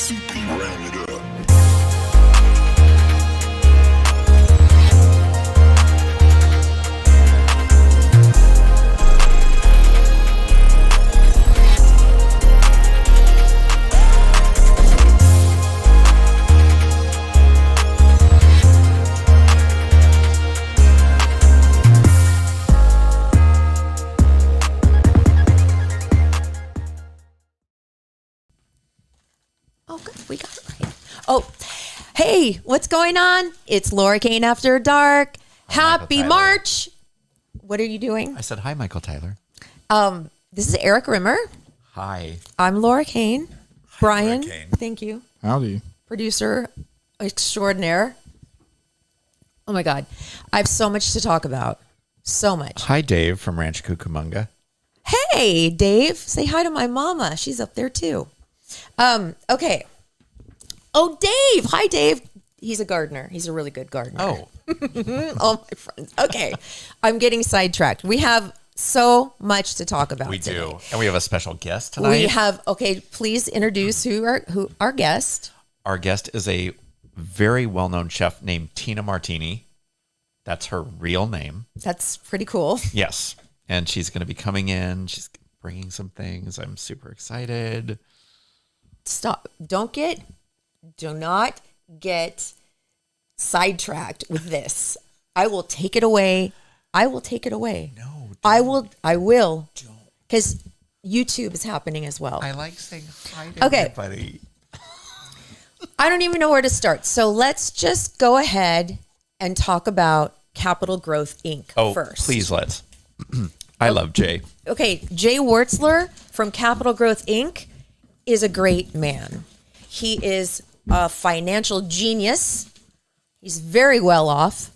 CP ran it up. Oh, good. We got it right. Oh, hey, what's going on? It's Laura Kane After Dark. Happy March. What are you doing? I said, hi, Michael Tyler. This is Eric Rimmer. Hi. I'm Laura Kane. Brian, Kane. thank you. Howdy. Producer extraordinaire. Oh, my God. I have so much to talk about. So much. Hi, Dave from Ranch Cucamonga. Hey, Dave. Say hi to my mama. She's up there, too. Okay. Oh, Dave. Hi, Dave. He's a gardener. He's a really good gardener. Oh, All my friends. Okay. I'm getting sidetracked. We have so much to talk about we today. do. And we have a special guest tonight. We have, okay, please introduce who our guest. Our guest is a very well-known chef named Tina Martini. That's her real name. That's pretty cool. Yes. And she's going to be coming in. She's bringing some things. I'm super excited. Stop. Do not get sidetracked with this. I will take it away. No. I will. Don't. Because YouTube is happening as well. I like saying hi to Okay. everybody. I don't even know where to start. So let's just go ahead and talk about Capital Growth Inc. Oh, first. please let's. I love Jay. Okay, Jay Wartzler from Capital Growth Inc. is a great man. He is a financial genius. He's very well off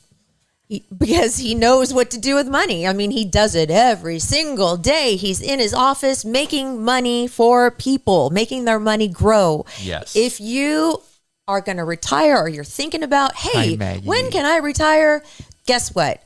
because he knows what to do with money. I mean, he does it every single day. He's in his office making money for people, making their money grow. Yes. If you are going to retire or you're thinking about, hey, Hi, Maggie. when can I retire? Guess what?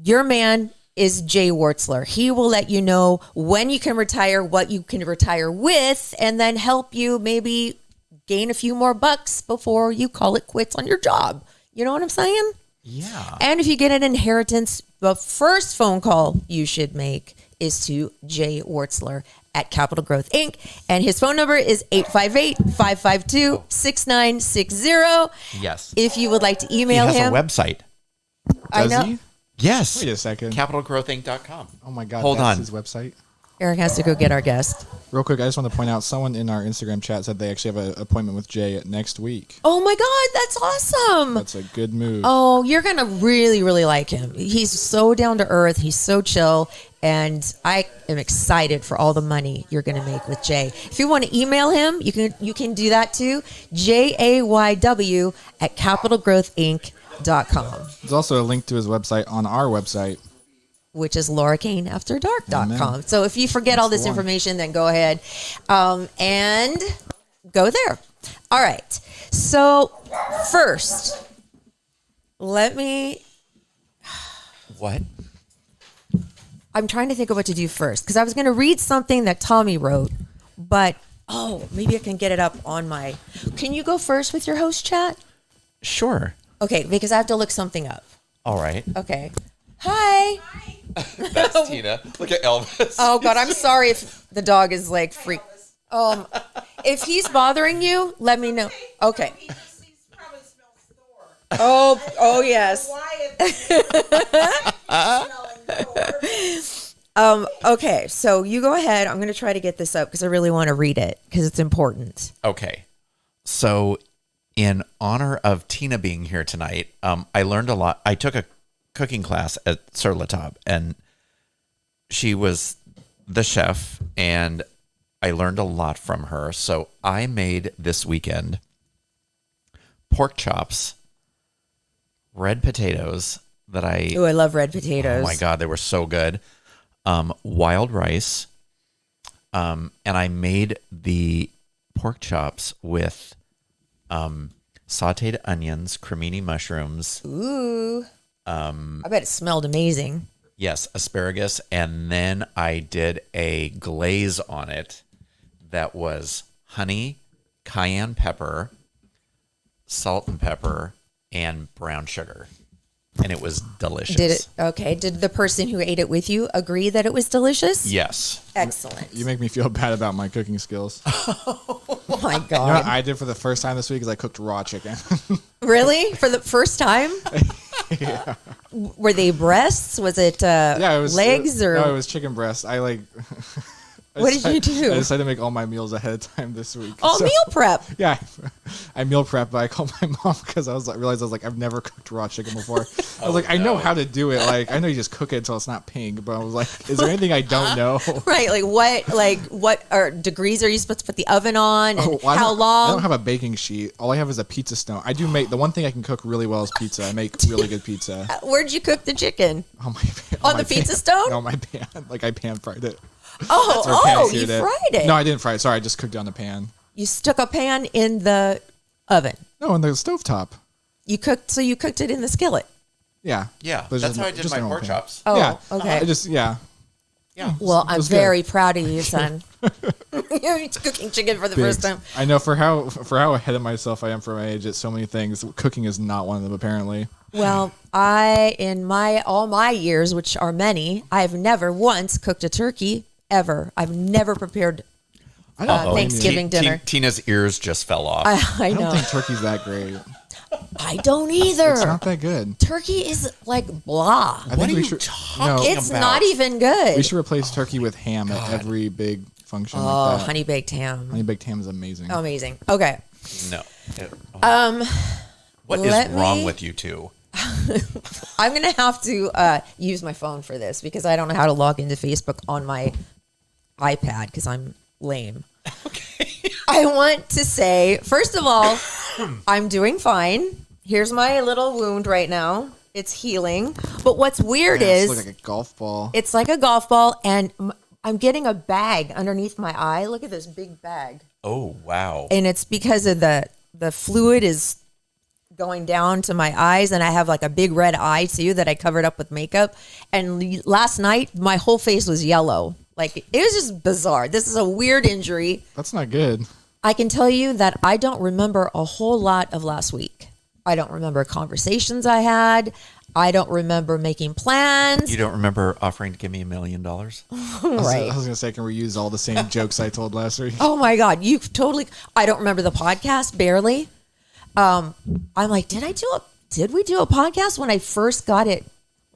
Your man is Jay Wartzler. He will let you know when you can retire, what you can retire with, and then help you maybe gain a few more bucks before you call it quits on your job. You know what I'm saying? Yeah. And if you get an inheritance, the first phone call you should make is to Jay Wartzler at Capital Growth Inc. And his phone number is 858-552-6960. Yes. If you would like to He email has him. a website. I Does know. he? Yes. Wait a second. CapitalGrowthInc.com. Oh my God. Hold that's on. his website. Eric has to go get our guest. Real quick, I just want to point out someone in our Instagram chat said they actually have an appointment with Jay next week. Oh my God, that's awesome. That's a good move. Oh, you're going to really, really like him. He's so down to earth. He's so chill. And I am excited for all the money you're going to make with Jay. If you want to email him, you can do that too. JAYW at capitalgrowthinc.com, There's also a link to his website on our website. which is laurakaneafterdark.com. Amen. So if you forget all That's this the one. information, then go ahead and go there. All right. So first, let me... What? I'm trying to think of what to do first because I was going to read something that Tommy wrote, but maybe I can get it up on my. Can you go first with your host chat? Sure. Okay, because I have to look something up. All right. Okay. Hi. That's Tina. Look at Elvis. Oh God, I'm sorry if the dog is like freak. If he's bothering you, let me know. Okay. Oh yes. Okay, so you go ahead. I'm going to try to get this up because I really want to read it because it's important. Okay. So, in honor of Tina being here tonight, I learned a lot. I took a cooking class at Sur La Table, and she was the chef, and I learned a lot from her. So, I made this weekend pork chops, red potatoes that Oh, I love red potatoes. Oh my God, they were so good. Wild rice. And I made the pork chops with sauteed onions, cremini mushrooms. Ooh. I bet it smelled amazing. Yes, asparagus. And then I did a glaze on it that was honey, cayenne pepper, salt and pepper, and brown sugar. And it was delicious. Did the person who ate it with you agree that it was delicious? Yes. Excellent. You make me feel bad about my cooking skills. Oh my You know God. what I did for the first time this week is I cooked raw chicken. Really? For the first time? Were they breasts? Was it, Yeah, it was legs or no, it was chicken breast. What did you do? I decided to make all my meals ahead of time this week. oh, So, meal prep? Yeah, I meal prep, but I called my mom because I realized I've never cooked raw chicken before. I was like, I know how to do it. Like, I know you just cook it until it's not pink, but I was like, is there anything I don't know? Right. What are degrees are you supposed to put the oven on? And Well, how I long? don't have a baking sheet. All I have is a pizza stone. I do make the one thing I can cook really well is pizza. I make really good pizza. Where'd you cook the chicken? On my pan, On the pizza stone? No, my pan. Like I pan fried it. Or Oh, pan you seared it. fried it. No, I didn't fry it. Sorry, I just cooked it on the pan. You stuck a pan in the oven. No, on the stovetop. You cooked it in the skillet. Yeah. Yeah. But That's just how I an- did just my an old pork pan. chops. Oh, Yeah. okay. I just Yeah. Well, I'm was good. very proud of you, son. You're cooking chicken for the first time. I know for how ahead of myself I am for my age at so many things. Cooking is not one of them apparently. Well, in all my years, which are many, I've never once cooked a turkey ever. I've never prepared I don't blame you. Thanksgiving dinner. Tina's ears just fell off. I I know. don't think turkey's that great. I don't either. It's not that good. Turkey is like blah. I What think are we you should. talking It's about? not even good. We should replace turkey with ham at every big function Oh, like that. honey baked ham. Honey baked ham is amazing. Amazing. Okay. No. What let is wrong me- with you two? I'm going to have to use my phone for this because I don't know how to log into Facebook on my iPad because I'm lame. Okay. I want to say, first of all, I'm doing fine. Here's my little wound right now. It's healing. But what's weird Yeah, it is looks like a golf ball. it's like a golf ball, and I'm getting a bag underneath my eye. Look at this big bag. Oh, wow. And it's because of the fluid is going down to my eyes, and I have like a big red eye too that I covered up with makeup. And last night, my whole face was yellow. Like, it was just bizarre. This is a weird injury. That's not good. I can tell you that I don't remember a whole lot of last week. I don't remember conversations I had. I don't remember making plans. You don't remember offering to give me $1 million? Right. I was gonna say, can we use all the same jokes I told last week? Oh my God, you totally. I don't remember the podcast barely. I'm like, did we do a podcast when I first got it?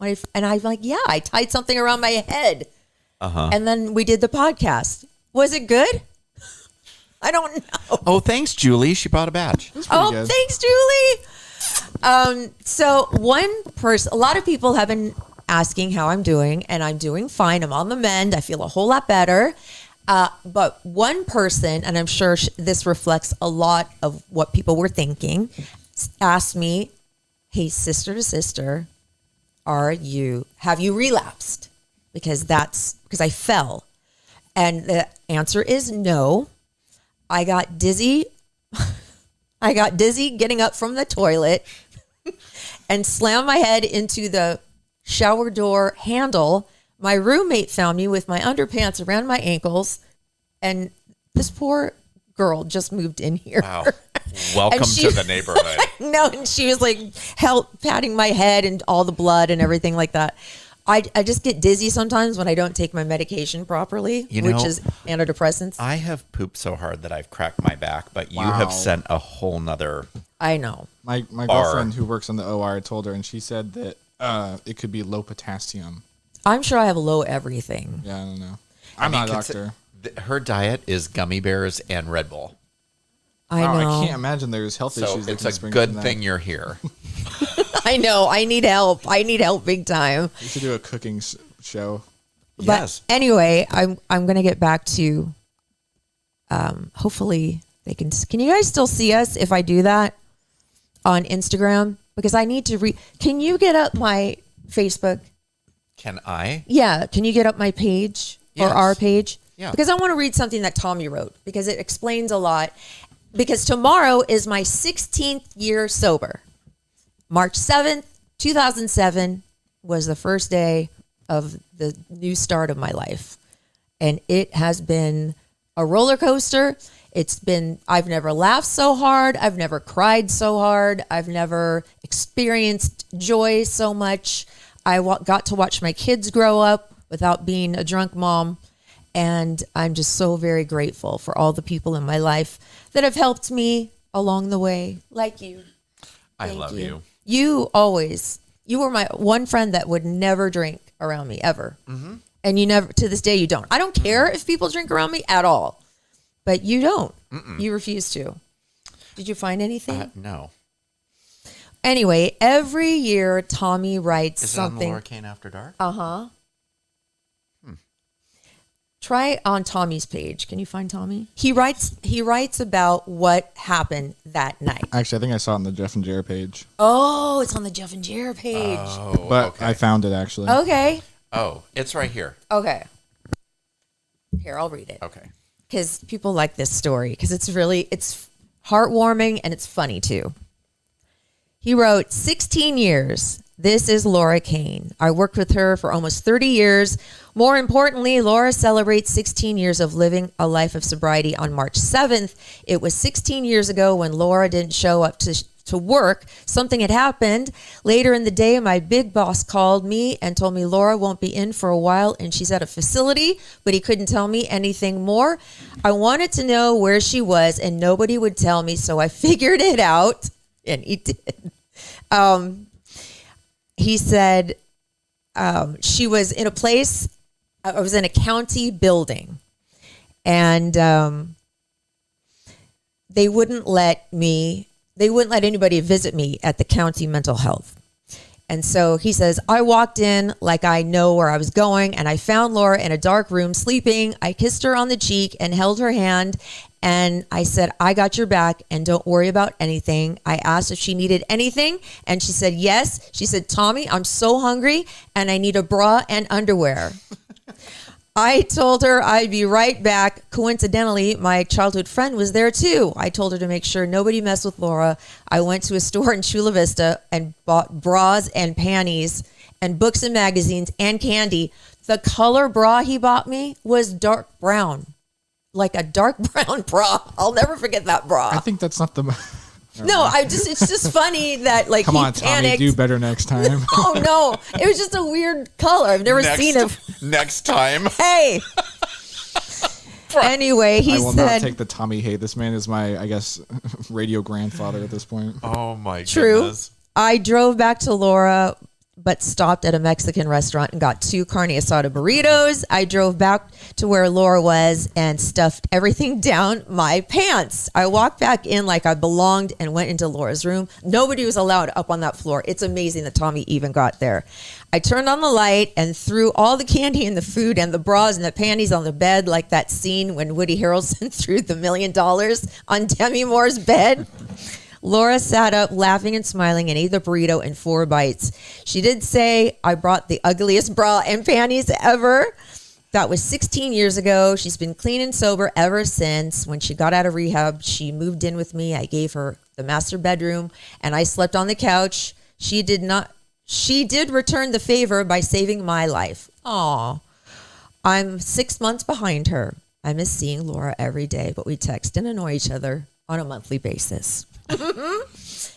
And I'm like, yeah, I tied something around my head, and then we did the podcast. Was it good? I don't know. Oh, thanks, Julie. She bought a badge. That's pretty Oh, good. thanks, Julie. So a lot of people have been asking how I'm doing, and I'm doing fine. I'm on the mend. I feel a whole lot better. But one person, and I'm sure this reflects a lot of what people were thinking, asked me, "Hey, sister to sister, have you relapsed?" Because I fell. And the answer is no. I got dizzy. I got dizzy getting up from the toilet and slammed my head into the shower door handle. My roommate found me with my underpants around my ankles, and this poor girl just moved in here. Wow. Welcome she- to the neighborhood. No, and she was like patting my head and all the blood and everything like that. I just get dizzy sometimes when I don't take my medication properly, You which know, is antidepressants. I have pooped so hard that I've cracked my back, but you Wow. have sent a whole nother. I know. My girlfriend who works on the OR told her, and she said that it could be low potassium. I'm sure I have low everything. Yeah, I don't know. I'm not a doctor. Her diet is gummy bears and Red Bull. I Wow, know. I can't imagine there's health So issues. that it's can a spring good from that. thing you're here. I know. I need help. I need help big time. We should do a cooking show. But Yes. anyway, I'm gonna get back to. Hopefully they can. Can you guys still see us if I do that on Instagram? Because I need to Can you get up my Facebook? Can I? Yeah. Can you get up my page or Yes. our page? Yeah. Because I want to read something that Tommy wrote because it explains a lot. Because tomorrow is my 16th year sober. March 7th, 2007 was the first day of the new start of my life. And it has been a roller coaster. I've never laughed so hard. I've never cried so hard. I've never experienced joy so much. I got to watch my kids grow up without being a drunk mom. And I'm just so very grateful for all the people in my life that have helped me along the way, like you. I love you. You were my one friend that would never drink around me ever. Mm-hmm. And you never, to this day, you don't. I don't care if people drink around me at all, but you don't. Mm-mm. You refuse to. Did you find anything? No. Anyway, every year Tommy writes Is something. it on Laura Kane After Dark? Uh-huh. Try on Tommy's page. Can you find Tommy? He writes about what happened that night. Actually, I think I saw it on the Jeff and Jer page. Oh, it's on the Jeff and Jer page. Oh, But okay. I found it actually. Okay. Oh, it's right here. Okay. Here, I'll read it. Okay. Because people like this story because it's heartwarming and it's funny too. He wrote, 16 years. This is Laura Kane. I worked with her for almost 30 years. More importantly, Laura celebrates 16 years of living a life of sobriety on March 7th. It was 16 years ago when Laura didn't show up to work. Something had happened. Later in the day, my big boss called me and told me Laura won't be in for a while and she's at a facility, but he couldn't tell me anything more. I wanted to know where she was and nobody would tell me, so I figured it out, and he did. He said she was in a place, I was in a county building, and they wouldn't let anybody visit me at the county mental health. And so he says, I walked in like I know where I was going, and I found Laura in a dark room sleeping. I kissed her on the cheek and held her hand. And I said, I got your back and don't worry about anything. I asked if she needed anything and she said, yes. She said, Tommy, I'm so hungry and I need a bra and underwear. I told her I'd be right back. Coincidentally, my childhood friend was there too. I told her to make sure nobody messed with Laura. I went to a store in Chula Vista and bought bras and panties and books and magazines and candy. The color bra he bought me was dark brown. Like a dark brown bra. I'll never forget that bra. I think that's not the. No, it's just funny that like Come he on, Tommy, panicked. do better next time. Oh no, it was just a weird color. I've never seen it. Next time. Hey. Anyway, he I will said, not take the Tommy hate. This man is my, I guess, radio grandfather at this point. Oh my true. goodness. I drove back to Laura, but stopped at a Mexican restaurant and got 2 carne asada burritos. I drove back to where Laura was and stuffed everything down my pants. I walked back in like I belonged and went into Laura's room. Nobody was allowed up on that floor. It's amazing that Tommy even got there. I turned on the light and threw all the candy and the food and the bras and the panties on the bed, like that scene when Woody Harrelson threw the $1 million on Demi Moore's bed. Laura sat up laughing and smiling and ate the burrito in 4 bites. She did say, I brought the ugliest bra and panties ever. That was 16 years ago. She's been clean and sober ever since. When she got out of rehab, she moved in with me. I gave her the master bedroom and I slept on the couch. She did return the favor by saving my life. Aw. I'm 6 months behind her. I miss seeing Laura every day, but we text and annoy each other on a monthly basis.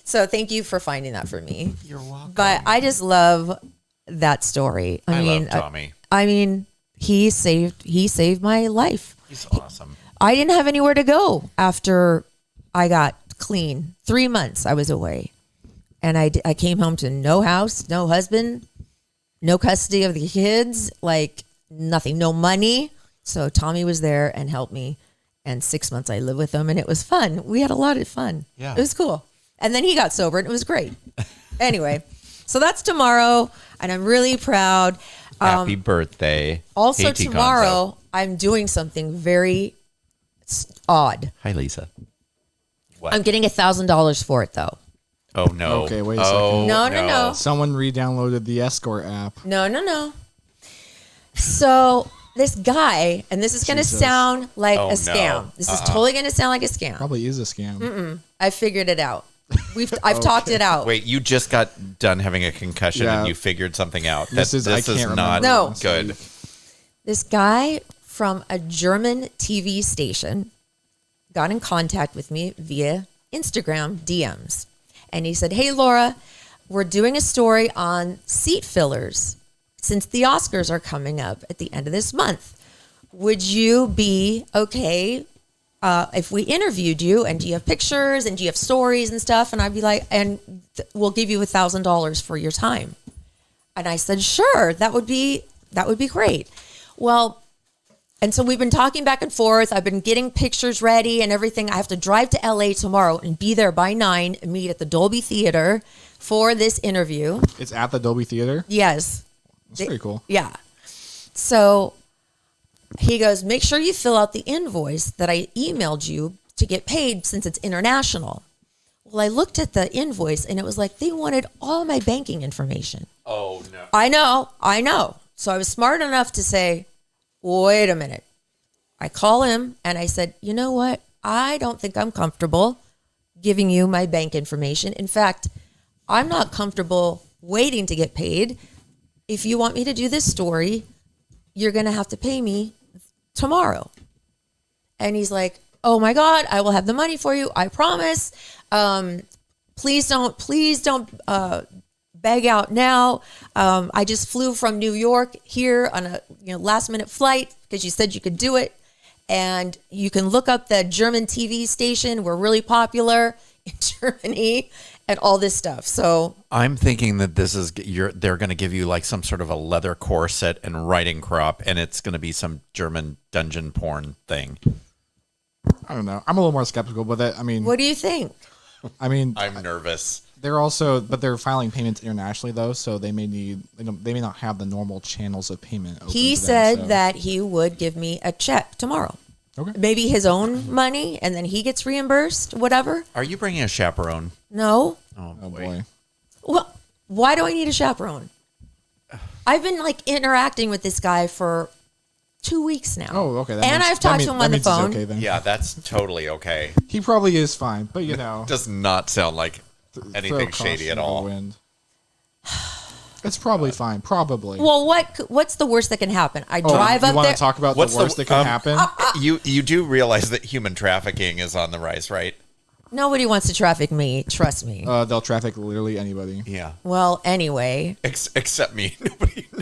So thank you for finding that for me. You're welcome. But I just love that story. I love Tommy. I mean, he saved my life. He's awesome. I didn't have anywhere to go after I got clean. 3 months I was away. And I came home to no house, no husband, no custody of the kids, like nothing, no money. So Tommy was there and helped me. And 6 months I lived with him and it was fun. We had a lot of fun. Yeah. It was cool. And then he got sober and it was great. Anyway, so that's tomorrow and I'm really proud. Happy birthday. Also Hey, T. tomorrow, I'm doing something very odd. Hi, Lisa. What? I'm getting $1,000 for it though. Oh, no. Okay, wait a second. No. Someone re-downloaded the Escort app. No. So this guy, and this is going to Jesus. sound like Oh, a scam. no. This is totally going to sound like a scam. Probably is a scam. I figured it out. I've talked it out. Wait, you just got done having a concussion Yeah. and you figured something out. This is- I can't not remember. No. good. This guy from a German TV station got in contact with me via Instagram DMs. And he said, "Hey, Laura, we're doing a story on seat fillers since the Oscars are coming up at the end of this month. Would you be okay if we interviewed you, and do you have pictures and do you have stories and stuff?" And I'd be like, we'll give you $1,000 for your time. And I said, sure, that would be great. Well, and so we've been talking back and forth. I've been getting pictures ready and everything. I have to drive to LA tomorrow and be there by 9 and meet at the Dolby Theater for this interview. It's at the Dolby Theater. Yes. That's pretty cool. Yeah. So he goes, make sure you fill out the invoice that I emailed you to get paid since it's international. Well, I looked at the invoice and it was like they wanted all my banking information. Oh, no. I know. So I was smart enough to say, wait a minute. I call him and I said, you know what? I don't think I'm comfortable giving you my bank information. In fact, I'm not comfortable waiting to get paid. If you want me to do this story, you're going to have to pay me tomorrow. And he's like, oh my God, I will have the money for you. I promise. Please don't beg out now. I just flew from New York here on a last minute flight because you said you could do it. And you can look up the German TV station. We're really popular in Germany and all this stuff. So I'm thinking that they're going to give you like some sort of a leather corset and riding crop, and it's going to be some German dungeon porn thing. I don't know. I'm a little more skeptical, but I mean, what do you think? I mean, I'm nervous. They're filing payments internationally though, so they may not have the normal channels of payment. Open He to them, said so. that he would give me a check tomorrow. Okay. Maybe his own money, and then he gets reimbursed, whatever. Are you bringing a chaperone? No. Oh boy. Well, why do I need a chaperone? I've been like interacting with this guy for 2 weeks now. Oh, okay. And I've talked to him on the phone. Okay, then. Yeah, that's totally okay. He probably is fine, but you know, Does not sound like anything throw shady at caution to the all. wind. It's probably fine. Probably. Well, what's the worst that can happen? I drive you up want there. to talk about What's the worst that can happen? You do realize that human trafficking is on the rise, right? Nobody wants to traffic me. Trust me. They'll traffic literally anybody. Yeah. Well, anyway. Except me.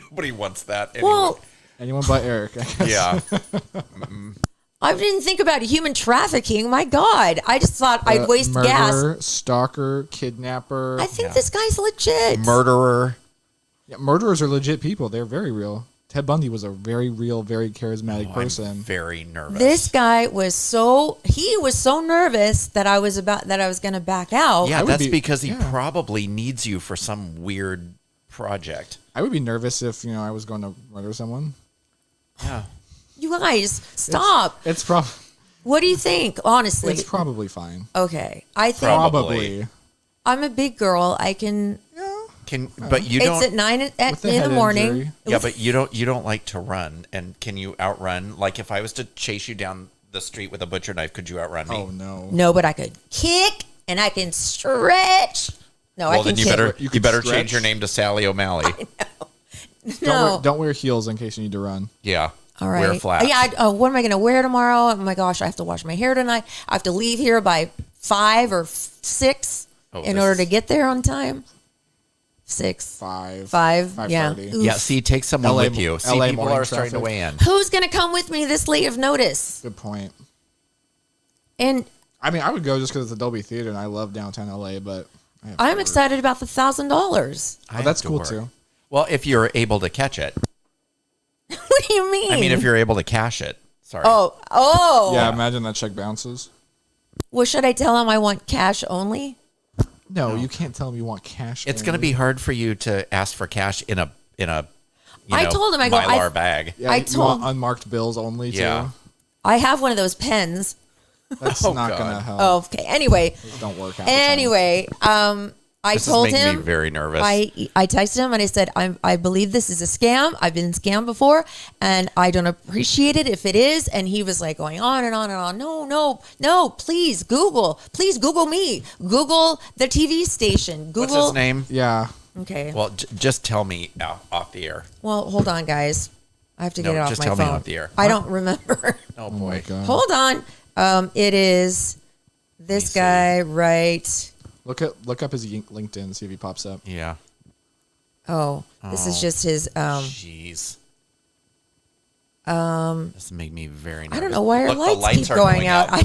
Nobody wants that. Anyway. Well, Anyone but Eric. I guess. Yeah. I didn't think about human trafficking. My God. I just thought I'd waste murderer, gas. stalker, kidnapper. I think this guy's legit. Murderer. Yeah, murderers are legit people. They're very real. Ted Bundy was a very real, very charismatic I'm person. very nervous. This guy was so nervous that I was going to back out. Yeah, would that's be- because he yeah. probably needs you for some weird project. I would be nervous if I was going to murder someone. Yeah. You guys, stop. It's What do you think? Honestly. it's probably fine. Okay. I think Probably. I'm a big girl. I can. But you It's don't. at 9 With the in the head morning. injury. Yeah, but you don't like to run. And can you outrun? Like if I was to chase you down the street with a butcher knife, could you outrun me? Oh no. No, but I could kick and I can stretch. No, I Well, can then kick. you could better stretch? change your name to Sally O'Malley. No. Don't wear heels in case you need to run. Yeah. All right. Wear flats. Yeah. What am I going to wear tomorrow? Oh my gosh, I have to wash my hair tonight. I have to leave here by 5 or 6 in order to get there on time. 6. 5. 5. Yeah. 5:30. Oof. Yeah, see, take someone LA with you. See, LA people morning are starting to traffic. weigh in. Who's going to come with me this late of notice? Good point. And I mean, I would go just because it's a Dolby Theater and I love downtown LA, but I'm excited about the $1,000. I have that's to cool work. too. Well, if you're able to catch it. What do you mean? I mean, if you're able to cash it. Sorry. Oh. Yeah, imagine that check bounces. Well, should I tell him I want cash only? No, you can't tell them you want cash. It's going to be hard for you to ask for cash in a I told him, I go, Mylar bag. Yeah, I you told- want unmarked bills only too. Yeah. I have one of those pens. That's Oh, not God. gonna help. Oh, okay. Anyway, Those don't work out. the time. anyway, I This told is making him. me very nervous. I texted him and I said, I believe this is a scam. I've been scammed before and I don't appreciate it if it is. And he was like going on and on and on. No, please Google me. Google the TV station. Google. What's his name? Yeah. Okay. Well, just tell me off the air. Well, hold on, guys. I have to get No, it off just my tell me phone. off the air. I don't remember. Oh, Oh my boy. god. Hold on. It is this see. guy, right? Look up his LinkedIn, see if he pops up. Yeah. Oh, this is just his. Jeez. This make me very nervous. I don't know why our Look, the lights keep are going out. I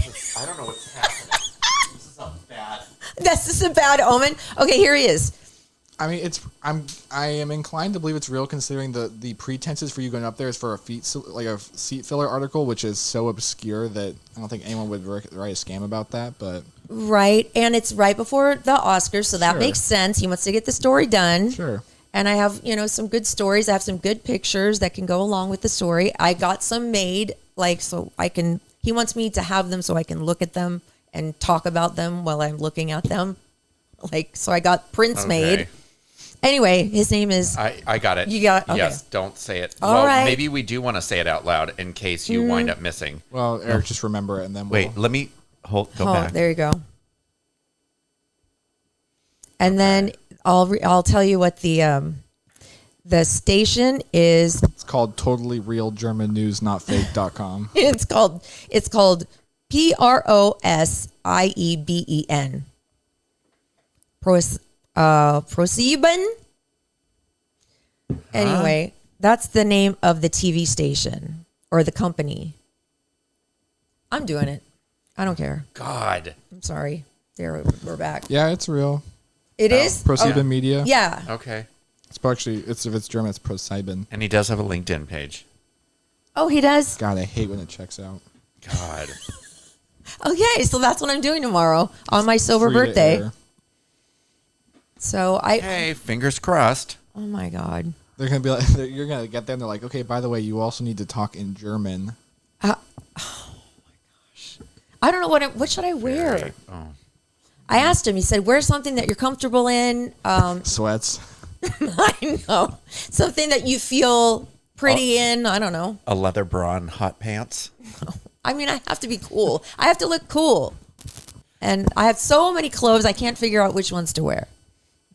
don't know what's happening. This is a bad. This is a bad omen. Okay, here he is. I mean, I am inclined to believe it's real, considering the pretenses for you going up there is for a seat filler article, which is so obscure that I don't think anyone would write a scam about that. But Right, and it's right before the Oscars, so that Sure. makes sense. He wants to get the story done. sure, And I have, some good stories. I have some good pictures that can go along with the story. I got some made, so I can. He wants me to have them so I can look at them and talk about them while I'm looking at them. So I got prints made. Anyway, his name is. I got it. You got- okay. Yes, don't say it. All right. Maybe we do want to say it out loud in case you wind up missing. well, Eric, just remember it, and then we'll, Wait, let me go Oh, back. there you go. And then I'll tell you what the station is. It's called Totally Real German News Not Fake.com. It's called PROSIEBEN. ProSieben. Anyway, that's the name of the TV station or the company. I'm doing it. I don't care. God. I'm sorry. There, we're back. Yeah, it's real. It is? ProSieben Oh, Media. yeah. Okay. It's actually if it's German, it's ProSieben. And he does have a LinkedIn page. Oh, he does? God, I hate when it checks out. God. Okay, so that's what I'm doing tomorrow on my sober Free to birthday. air. So Hey, fingers crossed. oh my God. They're gonna be like, you're gonna get there, and they're like, okay, by the way, you also need to talk in German. I don't know what should I wear? Oh. I asked him. He said, "Wear something that you're comfortable in." Sweats. I know something that you feel pretty in. I don't know. A leather bra and hot pants. I mean, I have to be cool. I have to look cool, and I have so many clothes. I can't figure out which ones to wear.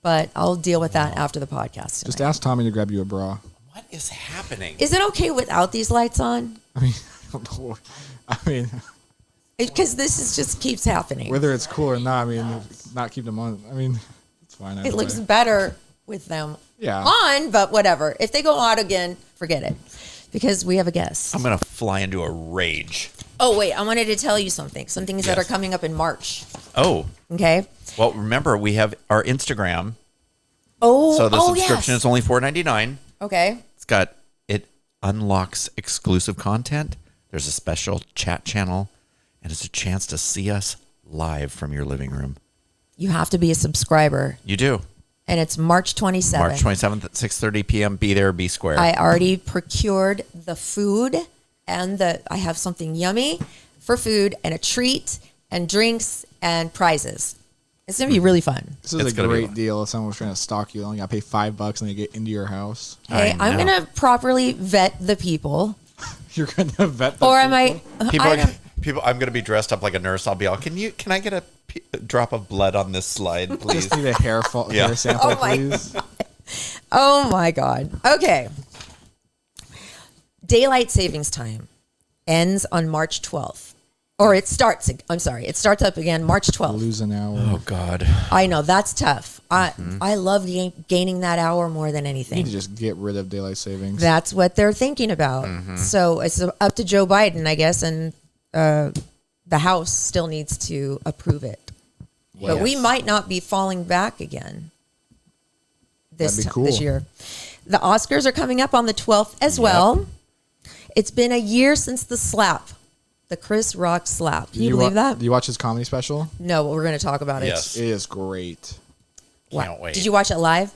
But I'll deal with that after the podcast. Just tonight. ask Tommy to grab you a bra. What is happening? Is it okay without these lights on? I mean, I don't know. I mean, Because just keeps happening. whether it's cool or not, I mean, not keep them on. I mean, it's fine. It either looks way. better with them Yeah. on, but whatever. If they go out again, forget it. Because we have a guest. I'm going to fly into a rage. Oh, wait. I wanted to tell you something. Some things that Yes. are coming up in March. Oh, Okay. well, remember, we have our Instagram. Oh, So the subscription yes. is only $4.99. Okay. It unlocks exclusive content. There's a special chat channel, and it's a chance to see us live from your living room. You have to be a subscriber. You do. And it's March 27th. March 27th at 6:30 p.m. Be there, be square. I already procured the food and I have something yummy for food and a treat and drinks and prizes. It's going to be really fun. This is It's a gonna be great fun. deal. If someone was trying to stalk you, you only got to pay $5 and they get into your house. Hey, I I'm know. going to properly vet the people. You're gonna vet them. Or am I? People, I are, don't- people. I'm going to be dressed up like a nurse. I'll be all. Can I get a drop of blood on this slide, please? Just need a hair Yeah. hair sample, Oh my please. Oh my God. Okay. Daylight savings time ends on March 12th. Or it starts up again March 12th. Lose an hour. Oh God. I know, that's tough. I love gaining that hour more than You anything. need to just get rid of daylight savings. That's what they're thinking about. So it's up to Joe Biden, I guess, and the House still needs to approve it. But we Yes. might not be falling back again this That'd be cool. this year. The Oscars are coming up on the 12th as well. It's been a year since the slap, the Chris Rock slap. Can you believe that? Do you watch his comedy special? No, but we're going to talk about it. Yes. It is great. Can't wait. Did you watch it live?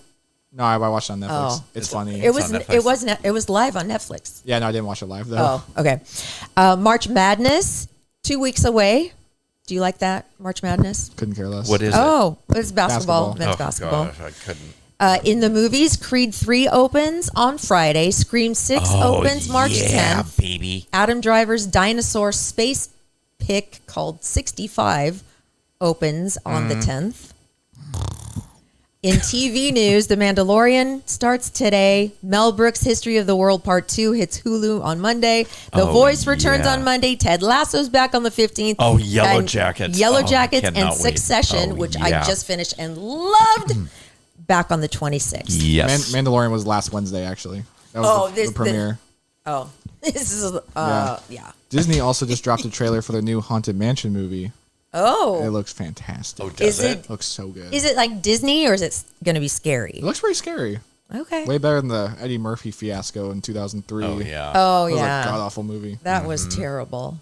No, I watched it on Netflix. Oh. It's funny. It was on Netflix. it was live on Netflix. Yeah, no, I didn't watch it live though. Oh, okay. March Madness, 2 weeks away. Do you like that, March Madness? Couldn't care less. What is Oh, it's basketball. Basketball. it? Men's Oh, basketball. gosh, I couldn't. In the movies, Creed 3 opens on Friday. Scream 6 opens March yeah, 10th. baby. Adam Driver's dinosaur space pick called 65 opens on the 10th. In TV news, The Mandalorian starts today. Mel Brooks' History of the World Part 2 hits Hulu on Monday. The Voice returns yeah. on Monday. Ted Lasso's back on the 15th. Oh, Yellow And Jackets. Yellow Oh, Jackets and cannot wait. Succession, Oh, which yeah. I just finished and loved, back on the 26th. Yes. Mandalorian was last Wednesday, actually. That was the premiere. Oh, this is, yeah. Disney also just dropped a trailer for their new Haunted Mansion movie. It Oh, looks fantastic. Oh, does Is it? it- Looks so good. is it like Disney or is it going to be scary? It looks pretty scary. Okay. Way better than the Eddie Murphy fiasco in 2003. Oh, yeah. Oh, That was a yeah. god awful movie. That was terrible.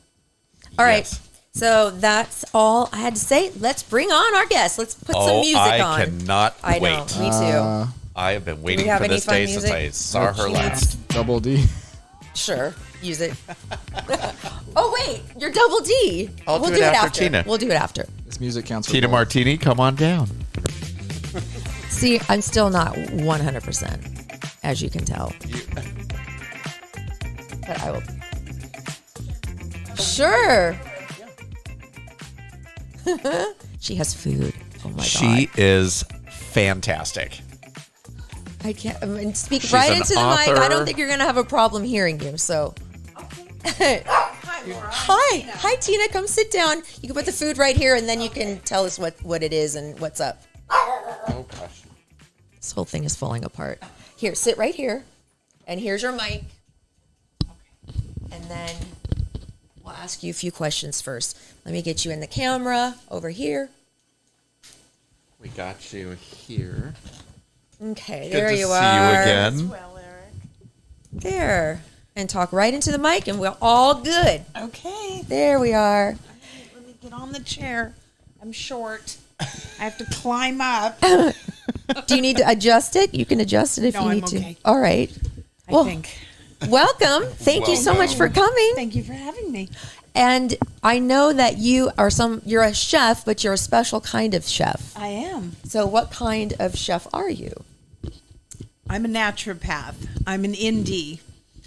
All right. Yes. So that's all I had to say. Let's bring on our guest. Let's put some music I on. cannot I know. wait. Me too. I have been waiting have for any this fun day since music? I saw her She last. Double D. Sure. Use it. Oh, wait. You're double D. I'll we'll do it after Tina. We'll do it after. This music counts for Tina both. Martini, come on down. See, I'm still not 100%, as you can tell. But I will. Sure. She has food. Oh my She God. is fantastic. I can't. I mean, speak She's right an into the mic. I author. don't think you're going to have a problem hearing you. So. Hi, Tina. Come sit down. You can put the food right here, and then you can tell us what it is and what's up. Oh, gosh. This whole thing is falling apart. Here, sit right here, and here's your mic. And then we'll ask you a few questions first. Let me get you in the camera over here. We got you here. Okay, Good there to you see are. you again. Well, Eric. There. And talk right into the mic, and we're all good. Okay. There we are. Let me get on the chair. I'm short. I have to climb up. Do you need to adjust it? You can adjust it if No, you I'm need okay. to. All right. I Well, think. Welcome. Thank you so much for coming. Thank you for having me. And I know that you're a chef, but you're a special kind of chef. I am. So what kind of chef are you? I'm a naturopath. I'm an ND.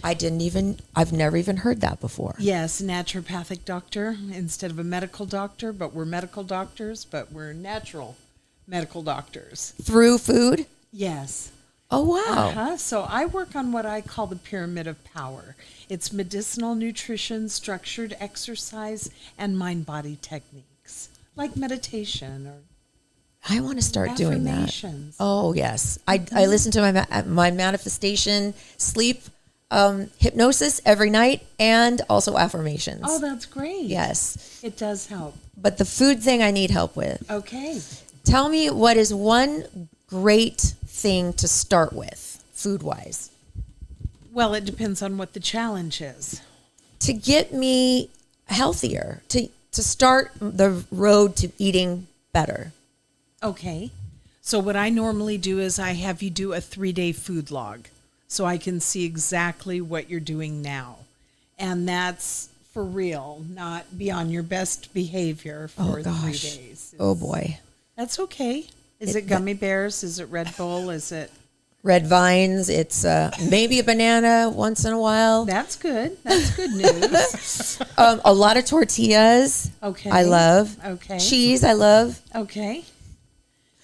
I've never even heard that before. Yes, naturopathic doctor instead of a medical doctor, but we're medical doctors, but we're natural medical doctors. Through food? Yes. Oh, wow. Uh-huh. So I work on what I call the pyramid of power. It's medicinal nutrition, structured exercise, and mind-body techniques, like meditation or I want to start doing that. affirmations. Oh, yes. I listen to my manifestation, sleep, hypnosis every night, and also affirmations. Oh, that's great. Yes. It does help. But the food thing I need help with. Okay. Tell me what is one great thing to start with, food-wise, Well, it depends on what the challenge is. to get me healthier, to start the road to eating better. Okay. So what I normally do is I have you do a 3-day food log so I can see exactly what you're doing now. And that's for real, not be on your best behavior for 3 gosh. days. Oh, boy. That's okay. Is it gummy bears? Is it Red Bull? Is it? Red vines, it's maybe a banana once in a while. That's good. That's good news. A lot of tortillas. Okay. I love. Okay. Cheese, I love. Okay.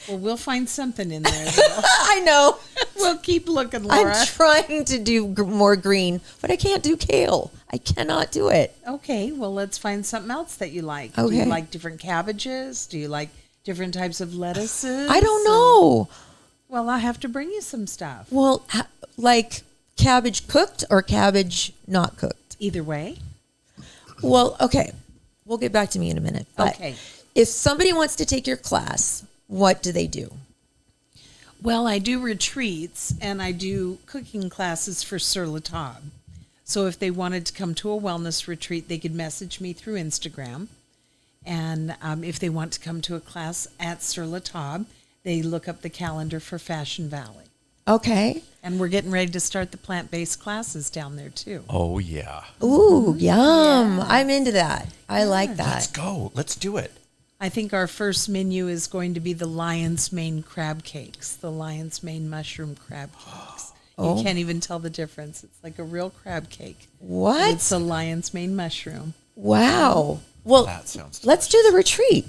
Well, we'll find something in there. Though. I know. We'll keep looking, Laura. I'm trying to do more green, but I can't do kale. I cannot do it. Okay, well, let's find something else that you like. Do Okay. you like different cabbages? Do you like different types of lettuces? I don't know. Well, I'll have to bring you some stuff. Well, like cabbage cooked or cabbage not cooked? Either way. Well, okay. We'll get back to me in a minute. But Okay. if somebody wants to take your class, what do they do? Well, I do retreats and I do cooking classes for Sur La Table. So if they wanted to come to a wellness retreat, they could message me through Instagram. And if they want to come to a class at Sur La Table, they look up the calendar for Fashion Valley. Okay. And we're getting ready to start the plant-based classes down there too. Oh, yeah. Ooh, yum. I'm into that. I like Let's that. go. Let's do it. I think our first menu is going to be the lion's mane crab cakes, the lion's mane mushroom crab cakes. Oh. You can't even tell the difference. It's like a real crab cake. What? It's a lion's mane mushroom. Wow. Well, That sounds let's do the retreat.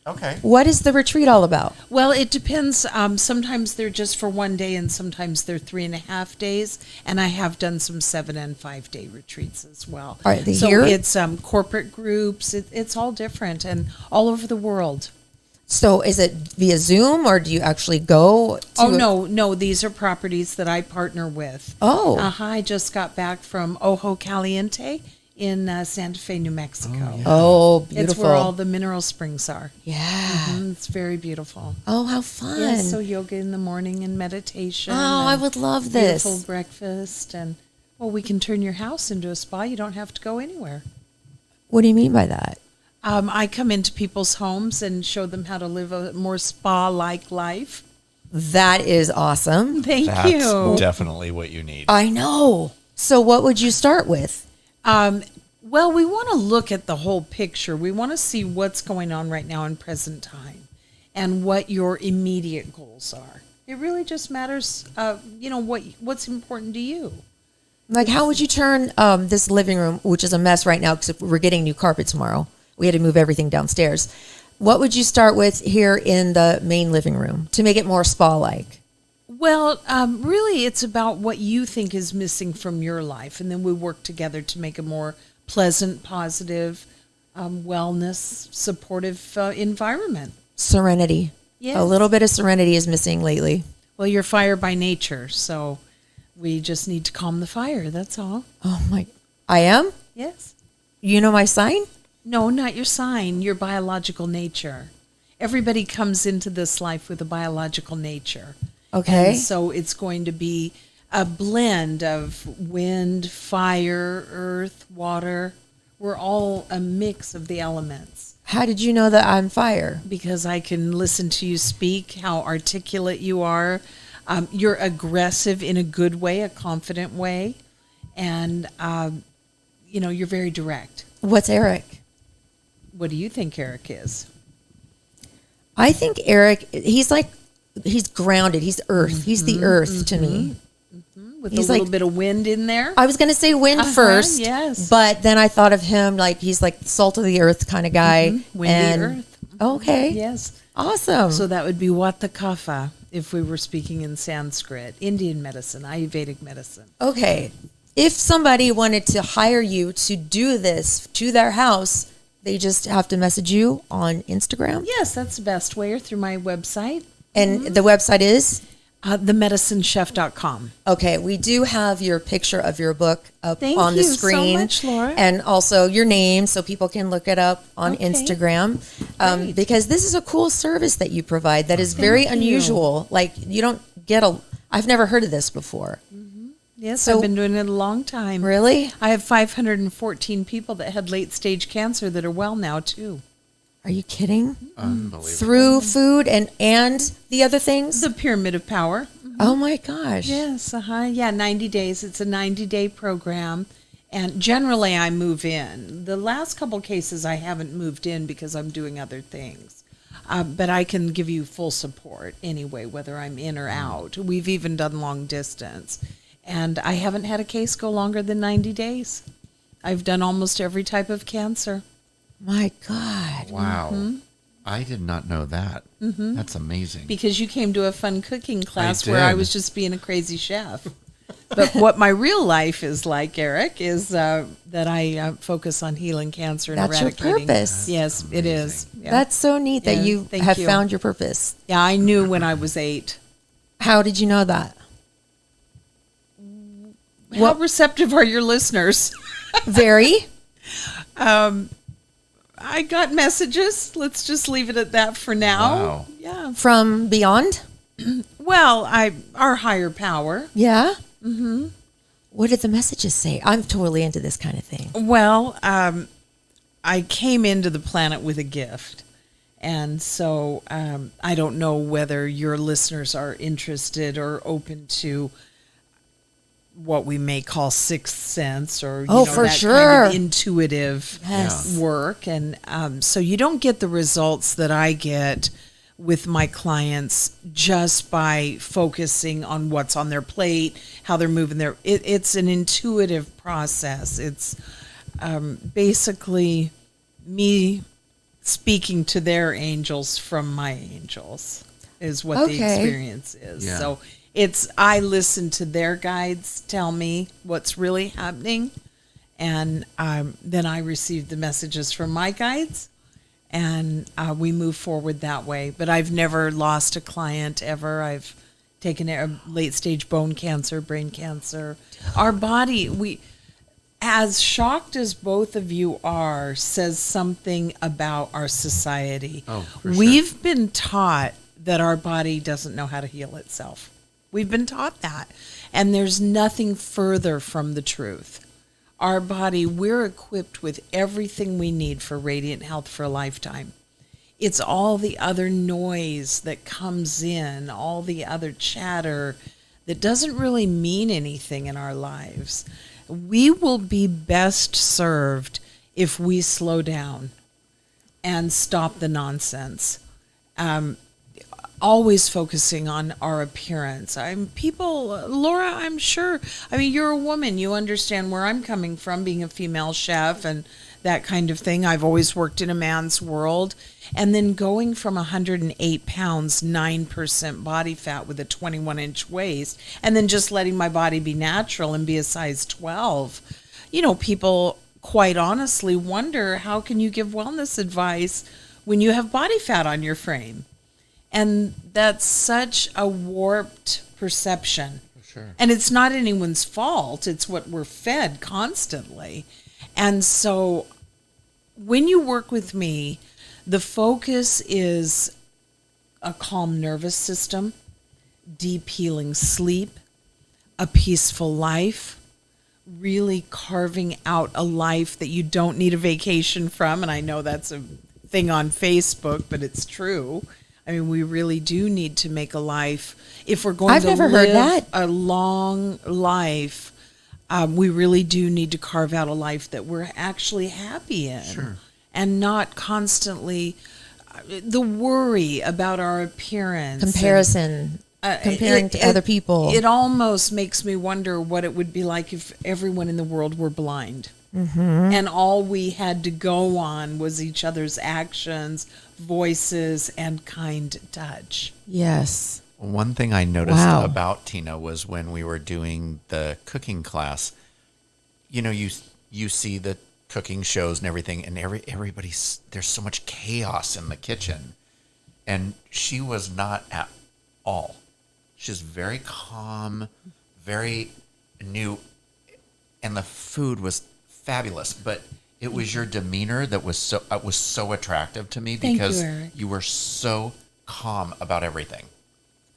Okay. What is the retreat all about? Well, it depends. Sometimes they're just for one day, and sometimes they're 3.5 days. And I have done some 7 and 5 day retreats as well. Are they so here? it's corporate groups. It's all different and all over the world. So is it via Zoom or do you actually go? Oh no! These are properties that I partner with. Oh. I just got back from Ojo Caliente in Santa Fe, New Mexico. Oh, beautiful. It's where all the mineral springs are. yeah. It's very beautiful. Oh, how fun. Yes, so yoga in the morning and meditation. Oh, I and would love beautiful this. breakfast, and well, we can turn your house into a spa. You don't have to go anywhere. What do you mean by that? I come into people's homes and show them how to live a more spa-like life. That is awesome. Thank That's you. definitely what you need. I know. So what would you start with? Well, we want to look at the whole picture. We want to see what's going on right now in present time and what your immediate goals are. It really just matters, what's important to you. Like, how would you turn this living room, which is a mess right now because we're getting new carpet tomorrow. We had to move everything downstairs. What would you start with here in the main living room to make it more spa-like? Well, really, it's about what you think is missing from your life, and then we work together to make a more pleasant, positive, wellness, supportive environment. Serenity. Yes. A little bit of serenity is missing lately. Well, you're fire by nature, so we just need to calm the fire. That's all. Oh, my. I am? Yes. You know my sign? No, not your sign, your biological nature. Everybody comes into this life with a biological nature. Okay. And so it's going to be a blend of wind, fire, earth, water. We're all a mix of the elements. How did you know that I'm fire? Because I can listen to you speak, how articulate you are. You're aggressive in a good way, a confident way. And, you're very direct. What's Eric? What do you think Eric is? I think Eric, he's grounded. He's earth. He's the earth to me. With He's a little like- bit of wind in there? I was going to say wind first. yes. But then I thought of him like he's like salt of the earth kind of guy. Windy and, earth. Okay. Yes. Awesome. So that would be Vata Kapha if we were speaking in Sanskrit, Indian medicine, Ayurvedic medicine. Okay. If somebody wanted to hire you to do this to their house, they just have to message you on Instagram. Yes, that's the best way, or through my website, And the website is? themedicinechef.com. Okay, we do have your picture of your book up Thank on the you so screen. much, Laura. And also your name so people can look it up on Okay. Instagram. Great. Because this is a cool service that you provide that is very you. unusual. Like you don't get I've never heard of this before. Yes, So- I've been doing it a long time. Really? I have 514 people that had late stage cancer that are well now, too. Are you kidding? Unbelievable. Through food and the other things? The pyramid of power. Oh my gosh. Yes, Yeah, 90 days. It's a 90-day program. And generally, I move in. The last couple cases, I haven't moved in because I'm doing other things. But I can give you full support anyway, whether I'm in or out. We've even done long distance. And I haven't had a case go longer than 90 days. I've done almost every type of cancer. My God. Wow. I did not know that. That's amazing. Because you came to a fun cooking class where did. I was just being a crazy chef. But what my real life is like, Eric, is that I focus on healing cancer and That's your eradicating. purpose. Yes, it is. Yeah. That's so neat that Yeah, you thank have you. found your purpose. Yeah, I knew when I was 8. How did you know that? How receptive are your listeners? Very. I got messages. Let's just leave it at that for now. Wow. Yeah. From beyond? Well, our higher power. Yeah. Mm-hmm. What did the messages say? I'm totally into this kind of thing. Well, I came into the planet with a gift. And so I don't know whether your listeners are interested or open to what we may call sixth sense or For that sure. kind of intuitive Yes. work. And so you don't get the results that I get with my clients just by focusing on what's on their plate, how they're moving it's an intuitive process. It's basically me speaking to their angels from my angels is what the Okay. experience is. Yeah. So it's I listen to their guides tell me what's really happening, and then I receive the messages from my guides, and we move forward that way. But I've never lost a client ever. I've taken a late stage bone cancer, brain cancer. Our body, as shocked as both of you are, says something about our society. Oh, for sure. We've been taught that our body doesn't know how to heal itself. We've been taught that. And there's nothing further from the truth. Our body, we're equipped with everything we need for radiant health for a lifetime. It's all the other noise that comes in, all the other chatter that doesn't really mean anything in our lives. We will be best served if we slow down and stop the nonsense. Always focusing on our appearance. Laura, I'm sure. I mean, you're a woman. You understand where I'm coming from, being a female chef and that kind of thing. I've always worked in a man's world. And then going from 108 pounds, 9% body fat with a 21-inch waist, and then just letting my body be natural and be a size 12. People quite honestly wonder, how can you give wellness advice when you have body fat on your frame? And that's such a warped perception. Sure. And it's not anyone's fault. It's what we're fed constantly. And so when you work with me, the focus is a calm nervous system, deep healing sleep, a peaceful life, really carving out a life that you don't need a vacation from. And I know that's a thing on Facebook, but it's true. I mean, we really do need to make a life. If we're going I've to never live heard that. a long life, we really do need to carve out a life that we're actually happy in. Sure. And not constantly the worry about our appearance. Comparison, comparing to other people. It almost makes me wonder what it would be like if everyone in the world were blind. Mm-hmm. And all we had to go on was each other's actions, voices, and kind touch. Yes. One thing I noticed Wow. about Tina was when we were doing the cooking class, you see the cooking shows and everything, and everybody's, there's so much chaos in the kitchen. And she was not at all. She's very calm, very new, and the food was fabulous. But it was your demeanor that was so attractive to me, Thank you, because Eric. you were so calm about everything.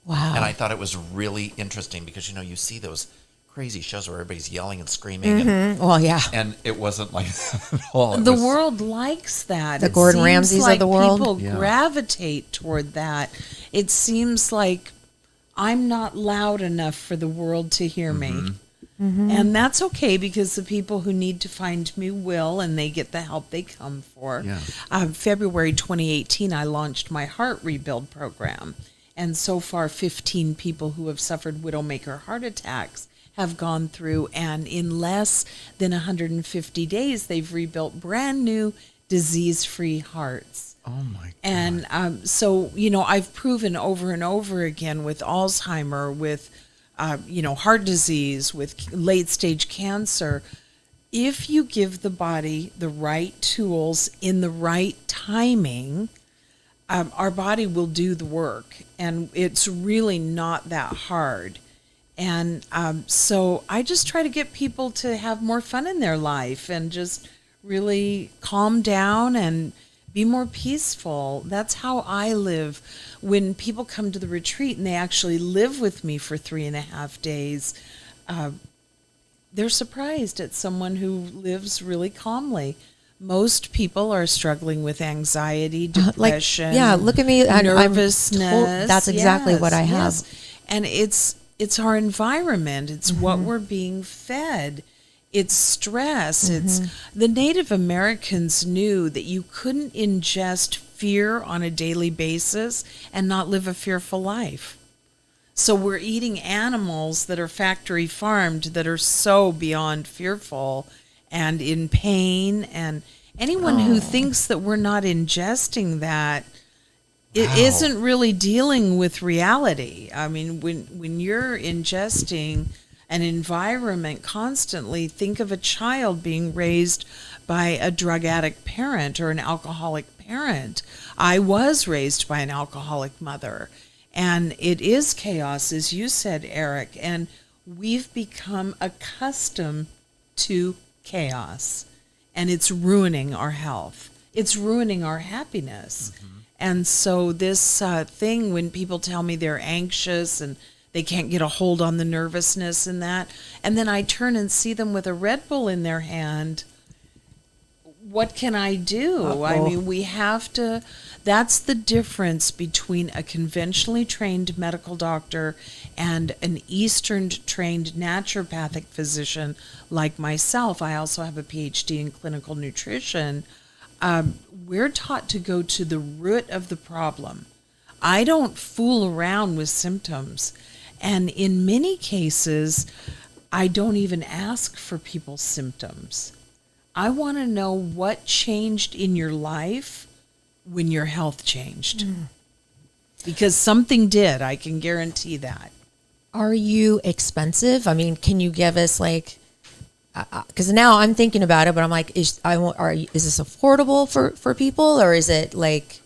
Wow. And I thought it was really interesting because, you see those crazy shows where everybody's yelling and screaming, Well, yeah. and it wasn't like that at all. The world likes that. The It Gordon seems Ramsays of like the world? people Yeah. gravitate toward that. It seems like I'm not loud enough for the world to hear me. And that's okay, because the people who need to find me will, and they get the help they come for. Yeah. February 2018, I launched my Heart Rebuild program. And so far, 15 people who have suffered Widowmaker heart attacks have gone through, and in less than 150 days, they've rebuilt brand new disease-free hearts. Oh my God. And so, I've proven over and over again with Alzheimer, with, heart disease, with late stage cancer, if you give the body the right tools in the right timing, our body will do the work. And it's really not that hard. And so I just try to get people to have more fun in their life and just really calm down and be more peaceful. That's how I live. When people come to the retreat and they actually live with me for 3.5 days, they're surprised at someone who lives really calmly. Most people are struggling with anxiety, depression, look at me. nervousness. That's exactly what I have. Yes. And it's our environment. It's what we're being fed. It's stress. It's the Native Americans knew that you couldn't ingest fear on a daily basis and not live a fearful life. So we're eating animals that are factory farmed, that are so beyond fearful and in pain, and anyone who thinks that we're not ingesting that, it Wow. isn't really dealing with reality. I mean, when you're ingesting an environment constantly, think of a child being raised by a drug addict parent or an alcoholic parent. I was raised by an alcoholic mother, and it is chaos, as you said, Eric, and we've become accustomed to chaos, and it's ruining our health. It's ruining our happiness. And so this thing, when people tell me they're anxious and they can't get a hold on the nervousness and that, and then I turn and see them with a Red Bull in their hand, what can I do? I mean, we have to, that's the difference between a conventionally trained medical doctor and an Eastern trained naturopathic physician like myself. I also have a PhD in clinical nutrition. We're taught to go to the root of the problem. I don't fool around with symptoms. And in many cases, I don't even ask for people's symptoms. I want to know what changed in your life when your health changed. Because something did, I can guarantee that. Are you expensive? I mean, can you give us like, because now I'm thinking about it, but I'm like, is this affordable for people, or is it like,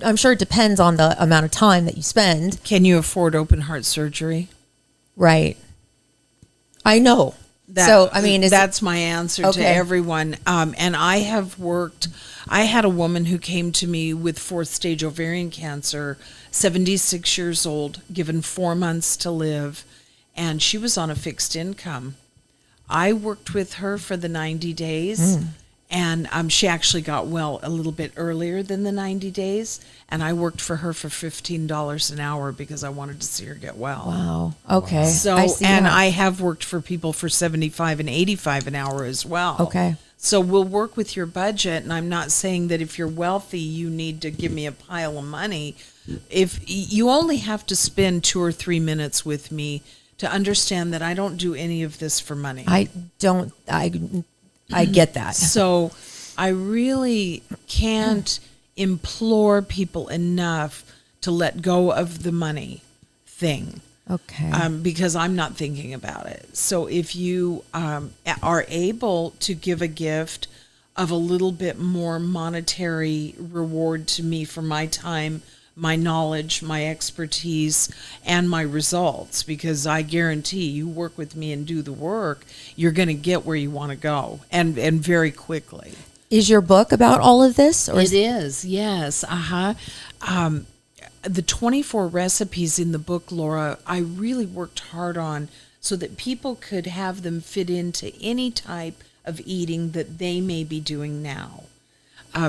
I'm sure it depends on the amount of time that you spend. Can you afford open heart surgery? Right. I know. So, I mean, that's my answer Okay. to everyone. And I had a woman who came to me with 4th stage ovarian cancer, 76 years old, given 4 months to live, and she was on a fixed income. I worked with her for the 90 days, and she actually got well a little bit earlier than the 90 days, and I worked for her for $15 an hour because I wanted to see her get well. Wow. Okay. So, I see and that. I have worked for people for 75 and 85 an hour as well. Okay. So we'll work with your budget, and I'm not saying that if you're wealthy, you need to give me a pile of money. If you only have to spend 2 or 3 minutes with me to understand that I don't do any of this for money. I get that. So I really can't implore people enough to let go of the money thing. Okay. Because I'm not thinking about it. So if you are able to give a gift of a little bit more monetary reward to me for my time, my knowledge, my expertise, and my results, because I guarantee you work with me and do the work, you're going to get where you want to go, and very quickly. Is your book about all of this? Or It is, yes. The 24 recipes in the book, Laura, I really worked hard on so that people could have them fit into any type of eating that they may be doing now.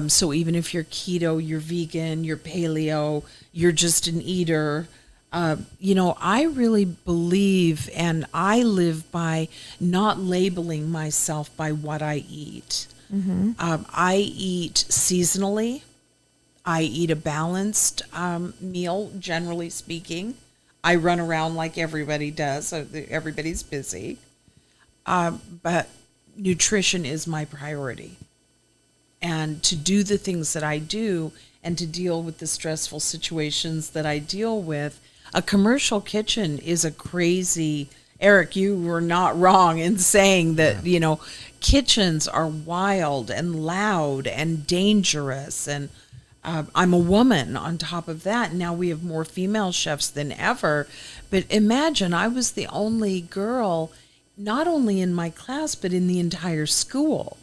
So even if you're keto, you're vegan, you're paleo, you're just an eater, I really believe and I live by not labeling myself by what I eat. I eat seasonally. I eat a balanced meal, generally speaking. I run around like everybody does. So everybody's busy. But nutrition is my priority. And to do the things that I do and to deal with the stressful situations that I deal with, a commercial kitchen is a crazy, Eric, you were not wrong in saying that, kitchens are wild and loud and dangerous. And I'm a woman on top of that. Now we have more female chefs than ever. But imagine I was the only girl, not only in my class, but in the entire school.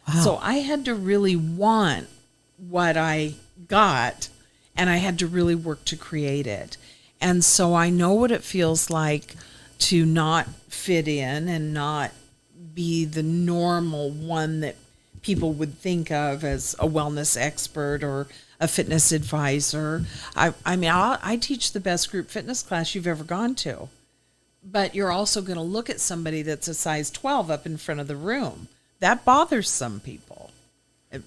Wow. So I had to really want what I got, and I had to really work to create it. And so I know what it feels like to not fit in and not be the normal one that people would think of as a wellness expert or a fitness advisor. I teach the best group fitness class you've ever gone to. But you're also going to look at somebody that's a size 12 up in front of the room. That bothers some people.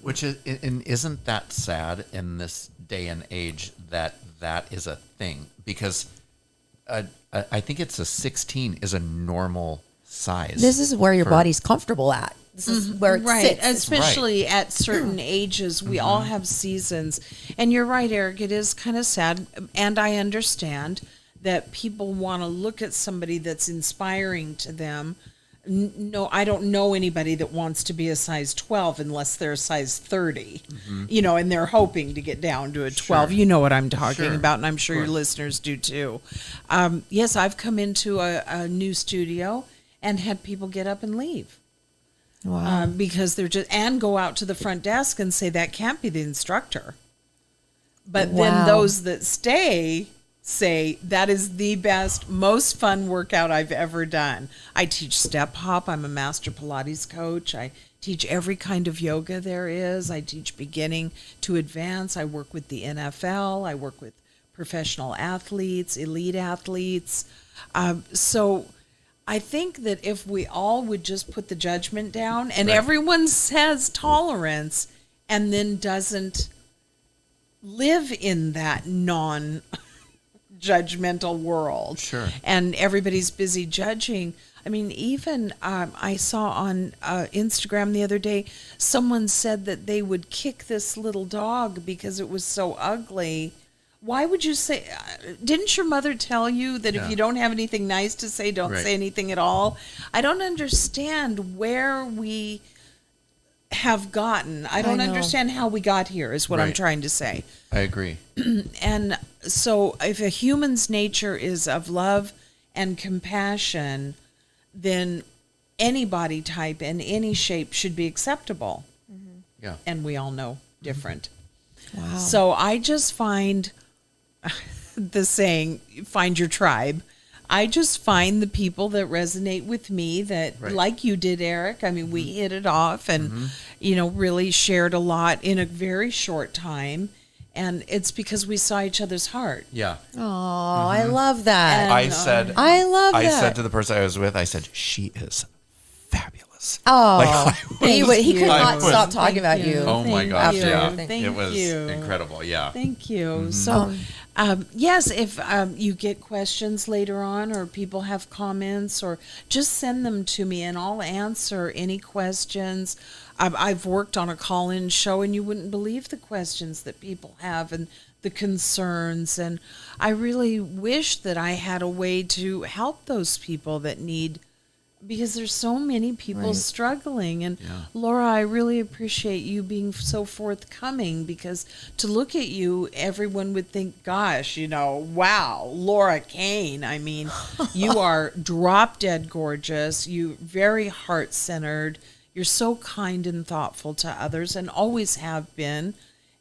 Which is, and isn't that sad in this day and age that is a thing? Because I think it's a 16 is a normal size. this is where your body's comfortable at. This is where it Right, sits. especially at certain ages, we all have seasons. And you're right, Eric, it is kind of sad. And I understand that people want to look at somebody that's inspiring to them. No, I don't know anybody that wants to be a size 12 unless they're a size 30, and they're hoping to get down to a 12. You know what I'm talking about, and I'm sure your listeners do too. Yes, I've come into a new studio and had people get up and leave. Wow. Because they're just, and go out to the front desk and say that can't be the instructor. But Wow. then those that stay say that is the best, most fun workout I've ever done. I teach step hop. I'm a master Pilates coach. I teach every kind of yoga there is. I teach beginning to advance. I work with the NFL. I work with professional athletes, elite athletes. So I think that if we all would just put the judgment down and everyone says tolerance and then doesn't live in that non-judgmental world. Sure. And everybody's busy judging. I mean, even I saw on Instagram the other day, someone said that they would kick this little dog because it was so ugly. Why would you say, didn't your mother tell you that if you don't have anything nice to say, don't say anything at all? I don't understand where we have gotten. I don't know. understand how we got here is what I'm Right. trying to say. I agree. And so if a human's nature is of love and compassion, then any body type and any shape should be acceptable. Yeah. And we all know different. Wow. So I just find the saying, find your tribe. I just find the people that resonate with me that, Right. like you did, Eric. I mean, we hit it off and, really shared a lot in a very short time. And it's because we saw each other's heart. Yeah. Oh, I love that. And, I said, I love I that. said to the person I was with, I said, she is fabulous. Oh, Like, he could I not was- stop talking Thank about you. you. Oh my Thank gosh, you. yeah. Thank it was you. incredible. Yeah. Thank you. So, yes, if you get questions later on or people have comments, or just send them to me and I'll answer any questions. I've worked on a call-in show and you wouldn't believe the questions that people have and the concerns. And I really wish that I had a way to help those people that need, because there's so many people struggling. And Yeah. Laura, I really appreciate you being so forthcoming, because to look at you, everyone would think, gosh, wow, Laura Kane. I mean, you are drop dead gorgeous. You very heart-centered. You're so kind and thoughtful to others and always have been,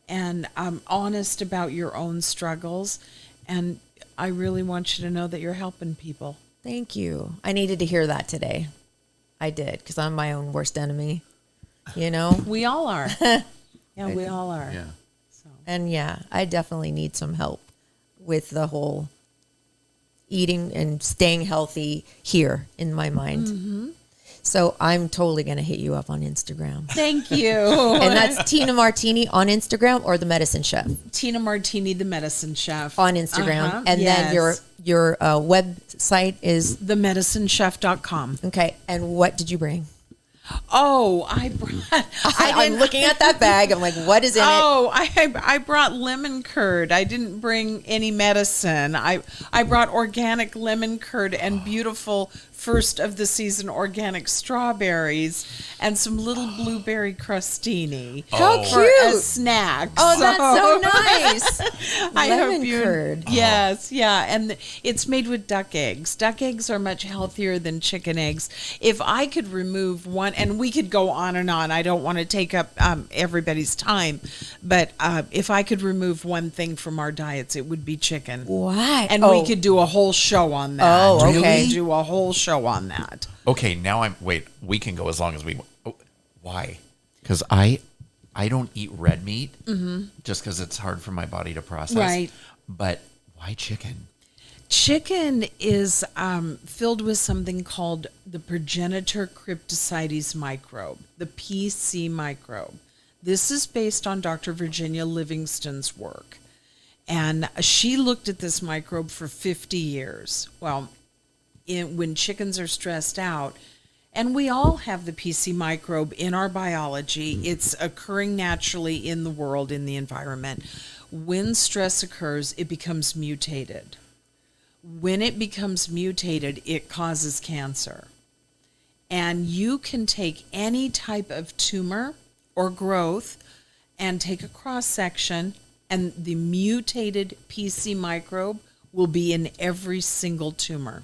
and honest about your own struggles. And I really want you to know that you're helping people. Thank you. I needed to hear that today. I did, because I'm my own worst enemy, We all are. Yeah, we all are. Yeah. So. And yeah, I definitely need some help with the whole eating and staying healthy here in my mind. So I'm totally going to hit you up on Instagram. Thank you. And that's Tina Martini on Instagram, or the Medicine Chef Tina Martini, the medicine chef. on Instagram. Uh-huh, And then yes. your website is themedicinechef.com. okay. And what did you bring? Oh, I brought. I'm looking at that bag. I'm like, what is in it? Oh, I brought lemon curd. I didn't bring any medicine. I brought organic lemon curd and beautiful first of the season organic strawberries and some little blueberry crostini. How For a cute. snack. Oh, that's so nice. I Lemon hope you- curd. Yes, yeah, and it's made with duck eggs. Duck eggs are much healthier than chicken eggs. If I could remove one, and we could go on and on. I don't want to take up everybody's time, but if I could remove one thing from our diets, it would be chicken. Why? And we could do a whole show on that. Oh, We okay. could do a whole show on that. Okay, now we can go as long as we want. Oh, why? Because I don't eat red meat just because it's hard for my body to process. Right. But why chicken? Chicken is filled with something called the progenitor cryptosides microbe, the PC microbe. This is based on Dr. Virginia Livingston's work. And she looked at this microbe for 50 years. Well, when chickens are stressed out And we all have the PC microbe in our biology. It's occurring naturally in the world, in the environment. When stress occurs, it becomes mutated. When it becomes mutated, it causes cancer. And you can take any type of tumor or growth and take a cross section, and the mutated PC microbe will be in every single tumor.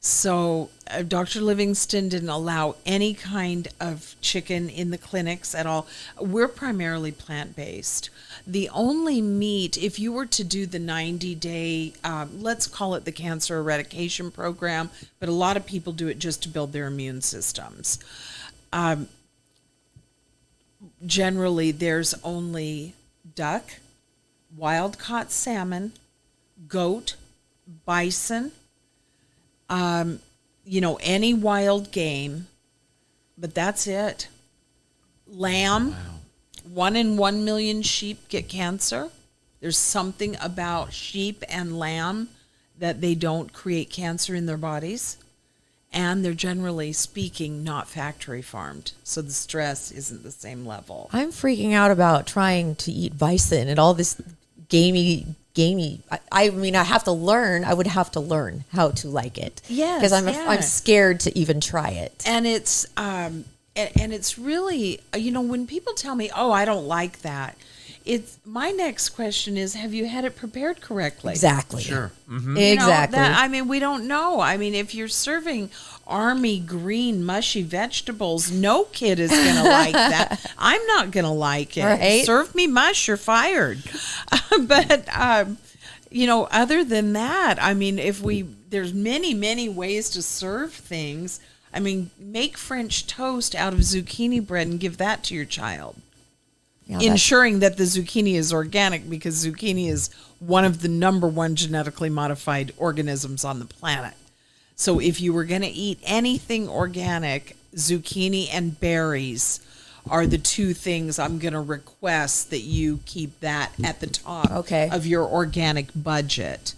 So Dr. Livingston didn't allow any kind of chicken in the clinics at all. We're primarily plant-based. The only meat, if you were to do the 90-day, let's call it the cancer eradication program, but a lot of people do it just to build their immune systems. Generally, there's only duck, wild-caught salmon, goat, bison, any wild game, but that's it. Lamb, 1 in 1 million sheep get cancer. There's something about sheep and lamb that they don't create cancer in their bodies. And they're generally speaking not factory farmed. So the stress isn't the same level. I'm freaking out about trying to eat bison and all this gamey. I mean, I would have to learn how to like it. Yes, because yeah. I'm scared to even try it. And it's and it's really, when people tell me, "Oh, I don't like that," it's my next question is, have you had it prepared correctly? Exactly. Sure. Mm-hmm. Exactly. We don't know. I mean, if you're serving army green mushy vegetables, no kid is going to like that. I'm not going to like it. Right. Serve me mush, you're fired. But other than that, I mean, there's many ways to serve things. I mean, make French toast out of zucchini bread and give that to your child. Yeah, that's- Ensuring that the zucchini is organic, because zucchini is one of the number one genetically modified organisms on the planet. So if you were going to eat anything organic, zucchini and berries are the two things I'm going to request that you keep that at the top of your organic budget.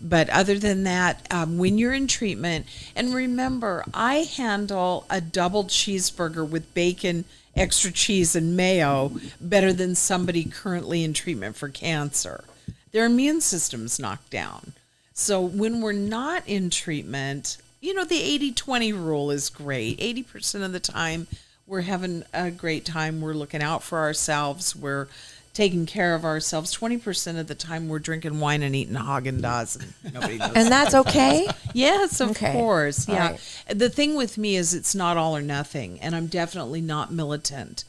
But other than that, when you're in treatment, and remember, I handle a double cheeseburger with bacon, extra cheese, and mayo better than somebody currently in treatment for cancer. Their immune system's knocked down. So when we're not in treatment, the 80-20 rule is great. 80% of the time, we're having a great time. We're looking out for ourselves. We're taking care of ourselves. 20% of the time, we're drinking wine and eating Haagen-Dazs, and nobody knows. And that's okay? Yes, of course. Yeah. Right. The thing with me is it's not all or nothing, and I'm definitely not militant.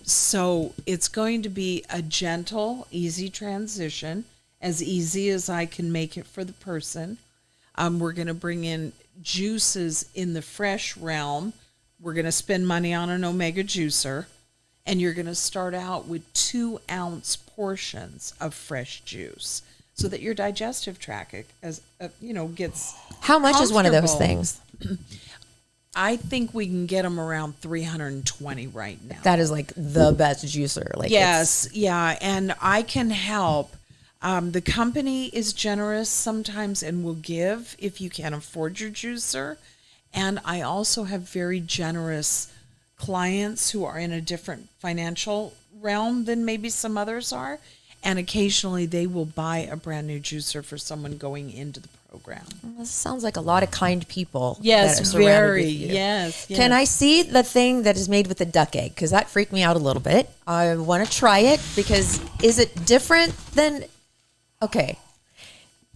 So it's going to be a gentle, easy transition, as easy as I can make it for the person. We're going to bring in juices in the fresh realm. We're going to spend money on an omega juicer, and you're going to start out with 2-ounce portions of fresh juice, so that your digestive tract, gets. How much is one of those comfortable. things? I think we can get them around 320 right now. That is like the best juicer. Like Yes, yeah, and I can help. The company is generous sometimes and will give if you can't afford your juicer. And I also have very generous clients who are in a different financial realm than maybe some others are. And occasionally they will buy a brand new juicer for someone going into the program. This sounds like a lot of kind people. Yes, that are surrounded very. with you. Yes. Can I see the thing that is made with the duck egg? Because that freaked me out a little bit. I want to try it because is it different than... Okay.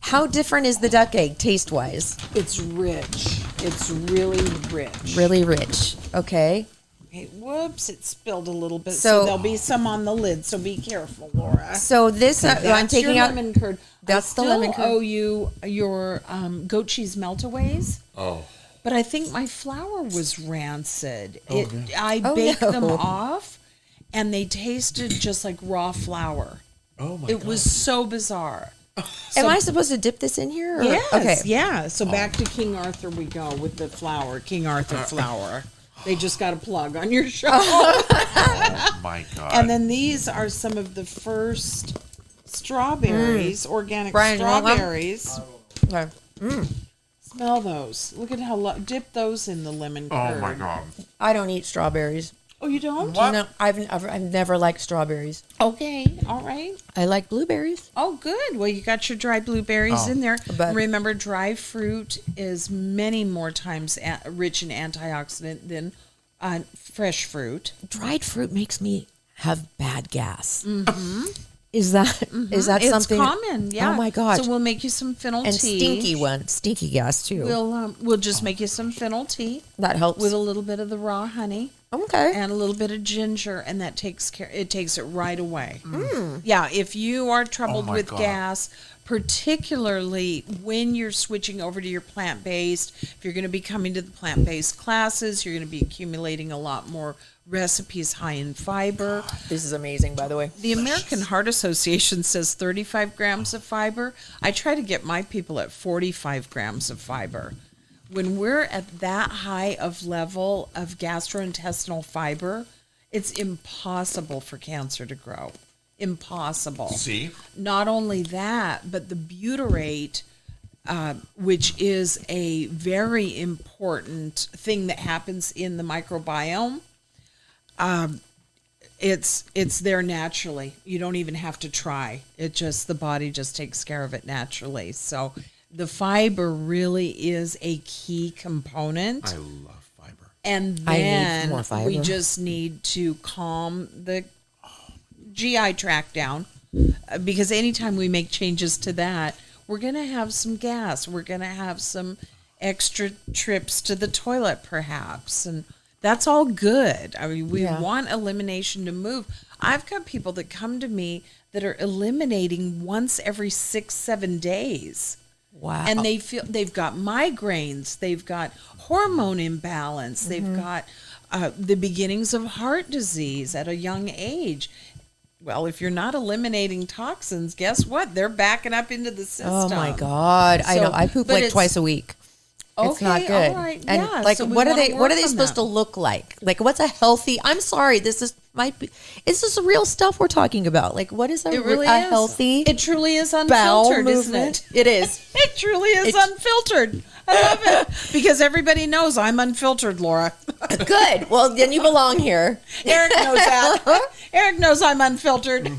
How different is the duck egg taste-wise? It's rich. It's really rich. Really rich. Okay. Hey, whoops, it spilled a little bit. So- So there'll be some on the lid, so be careful, Laura. So this, I'm That's taking your out... lemon curd. That's the I lemon still curd. owe you your goat cheese meltaways. Oh. But I think my flour was rancid. I Oh, baked no. them off, and they tasted just like raw flour. Oh my It was so bizarre. Am I supposed to dip this in here? Or? Yes, Okay. yeah. So back to King Arthur we go with the flour, King Arthur flour. They just got a plug on your show. Oh my God. And then these are some of the first strawberries, organic Brian, you want one? strawberries. Okay. Smell those. Look at how dip those in the lemon curd. Oh my god. I don't eat strawberries. Oh, you don't? What? No, I've never liked strawberries. Okay, all right. I like blueberries. Oh, good. Well, you got your dried blueberries in there. But- Remember, dry fruit is many more times rich in antioxidant than fresh fruit. Dried fruit makes me have bad gas. Mm-hmm. Is that is that It's something common, yeah. Oh my gosh. So we'll make you some fennel and tea. stinky gas too. We'll just make you some fennel tea that helps. with a little bit of the raw honey Okay. and a little bit of ginger, and that takes it right away. Yeah, if you are troubled my with God. gas, particularly when you're switching over to your plant-based, if you're going to be coming to the plant-based classes, you're going to be accumulating a lot more recipes high in fiber. This is amazing, by the way. The American Heart Association says 35 grams of fiber. I try to get my people at 45 grams of fiber. When we're at that high of level of gastrointestinal fiber, it's impossible for cancer to grow. Impossible. See? Not only that, but the butyrate, which is a very important thing that happens in the microbiome, it's there naturally. You don't even have to try. The body just takes care of it naturally. So the fiber really is a key component. I love fiber. And I need then more fiber. we just need to calm the GI tract down, because anytime we make changes to that, we're going to have some gas. We're going to have some extra trips to the toilet perhaps. And that's all good. I mean, we Yeah. want elimination to move. I've got people that come to me that are eliminating once every 6-7 days. Wow. And they feel they've got migraines, they've got hormone imbalance, they've got the beginnings of heart disease at a young age. Well, if you're not eliminating toxins, guess what? They're backing up into the system. Oh my God. I So- know. I poop but like it's- twice a week. It's not Okay, good. all right, And yeah, like so we what are wanna they work on supposed that. to look like? Like what's a healthy I'm sorry, this is real stuff we're talking about. Like what is It really a is. healthy It truly is bowel unfiltered, isn't movement? it? It is. It truly is unfiltered. I love it because everybody knows I'm unfiltered, Laura. Good. Well, then you belong here. Eric knows that. Eric knows I'm unfiltered.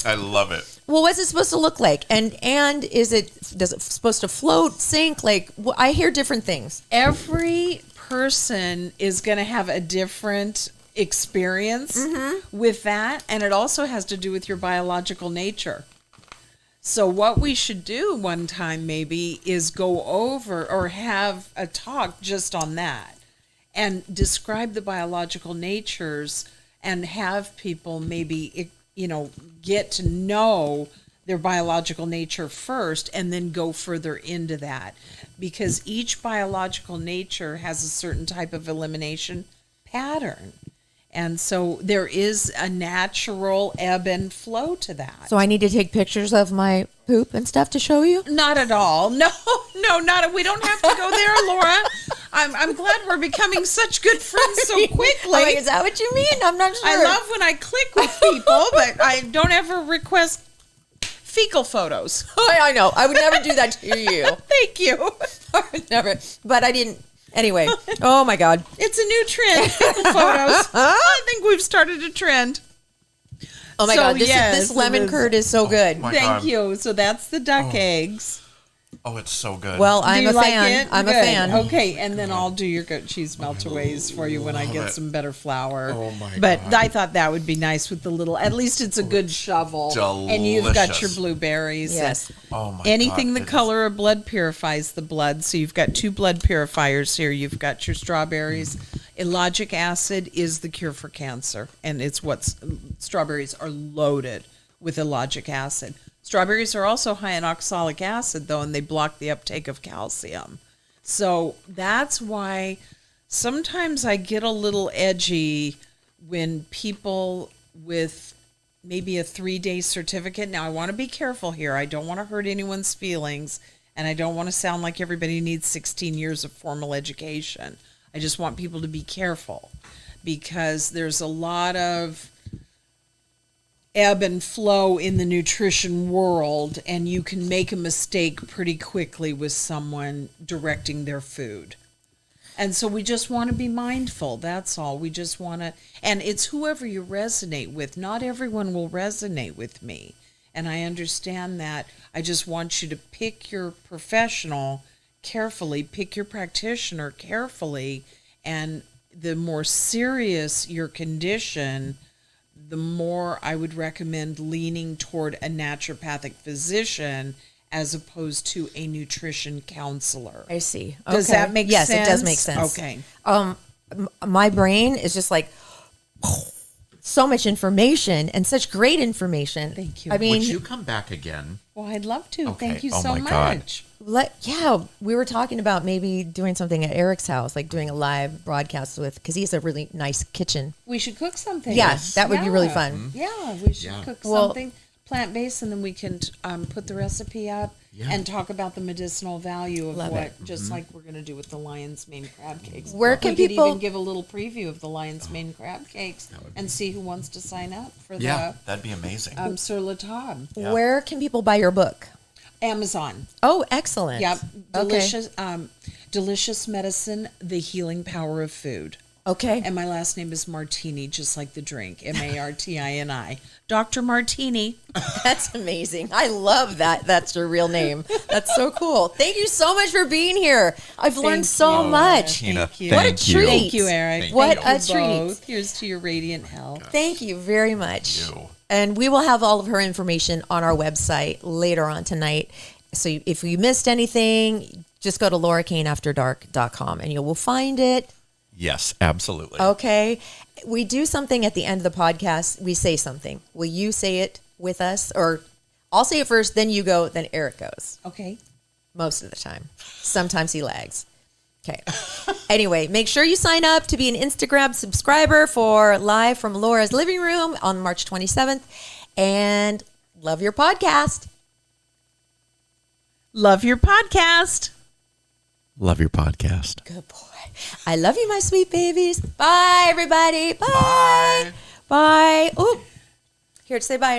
I love it. Well, what's it supposed to look like? And does it supposed to float, sink? Like I hear different things. Every person is going to have a different experience with that, and it also has to do with your biological nature. So what we should do one time maybe is go over or have a talk just on that and describe the biological natures and have people maybe, get to know their biological nature first and then go further into that, because each biological nature has a certain type of elimination pattern. And so there is a natural ebb and flow to that. So I need to take pictures of my poop and stuff to show you? Not at all. No, not. We don't have to go there, Laura. I'm glad we're becoming such good friends so quickly. Like, is that what you mean? I'm not sure. I love when I click with people, but I don't ever request fecal photos. I know. I would never do that to you. Thank you. I would never. But I didn't. Anyway. Oh my God. It's a new trend, fecal photos. I think we've started a trend. Oh my So, God. yes, This it lemon is- curd is so good. my Thank God. you. So that's the duck eggs. Oh, it's so good. Well, Do I'm you a like fan. it? I'm a Good. fan. Okay, and then I'll do your goat cheese meltaways for you when I get it. some better flour. Oh, my But God. I thought that would be nice with the little. At least it's a good shovel, and you've got your Delicious. blueberries. Yes. oh my Anything God, the it is- color of blood purifies the blood. So you've got 2 blood purifiers here. You've got your strawberries. Ellagic acid is the cure for cancer, and strawberries are loaded with ellagic acid. Strawberries are also high in oxalic acid, though, and they block the uptake of calcium. So that's why sometimes I get a little edgy when people with maybe a 3-day certificate. Now, I want to be careful here. I don't want to hurt anyone's feelings, and I don't want to sound like everybody needs 16 years of formal education. I just want people to be careful, because there's a lot of ebb and flow in the nutrition world, and you can make a mistake pretty quickly with someone directing their food. And so we just want to be mindful. That's all. We just want to, and it's whoever you resonate with. Not everyone will resonate with me. And I understand that. I just want you to pick your professional carefully, pick your practitioner carefully, and the more serious your condition, the more I would recommend leaning toward a naturopathic physician as opposed to a nutrition counselor. I see. Does that make yes, sense? Yes, it does make sense. Okay. My brain is just like so much information and such great information. Thank you. I mean, Would you come back again? Well, I'd love to. Okay. Thank you Oh so my God. much. we were talking about maybe doing something at Eric's house, like doing a live broadcast with, because he has a really nice kitchen. We should cook something. Yeah, that would be really Yeah. fun. Yeah, we should Yeah. cook Well- something plant-based, and then we can put the recipe up Yeah. and talk about the medicinal value of Love what, it. just like we're going to do with the lion's mane crab cakes. Where can we could people- even give a little preview of the lion's mane crab cakes and see who wants to sign up for Yeah, that'd be amazing. the Sur La Table. Yeah. Where can people buy your book? Amazon. Oh, excellent. Yep. Okay. Delicious, delicious medicine, the healing power of food. Okay. And my last name is Martini, just like the drink, Martini. Dr. Martini. That's amazing. I love that. That's your real name. That's so cool. Thank you so much for being here. I've learned Thank so you. much. Tina, Thank you. What a thank you. treat. Thank you, Eric. Thank What Thank a you treat. both. Here's to your radiant health. Thank you very much. you. And we will have all of her information on our website later on tonight. So if you missed anything, just go to laurakaneafterdark.com and you will find it. Yes, absolutely. Okay. We do something at the end of the podcast. We say something. Will you say it with us? Or I'll say it first, then you go, then Eric goes. Okay. Most of the time. Sometimes he lags. Okay. Anyway, make sure you sign up to be an Instagram subscriber for Live from Laura's Living Room on March 27th. And love your podcast. Love your podcast. Love your podcast. Good boy. I love you, my sweet babies. Bye, everybody. Bye. Bye. Oh, here to say bye.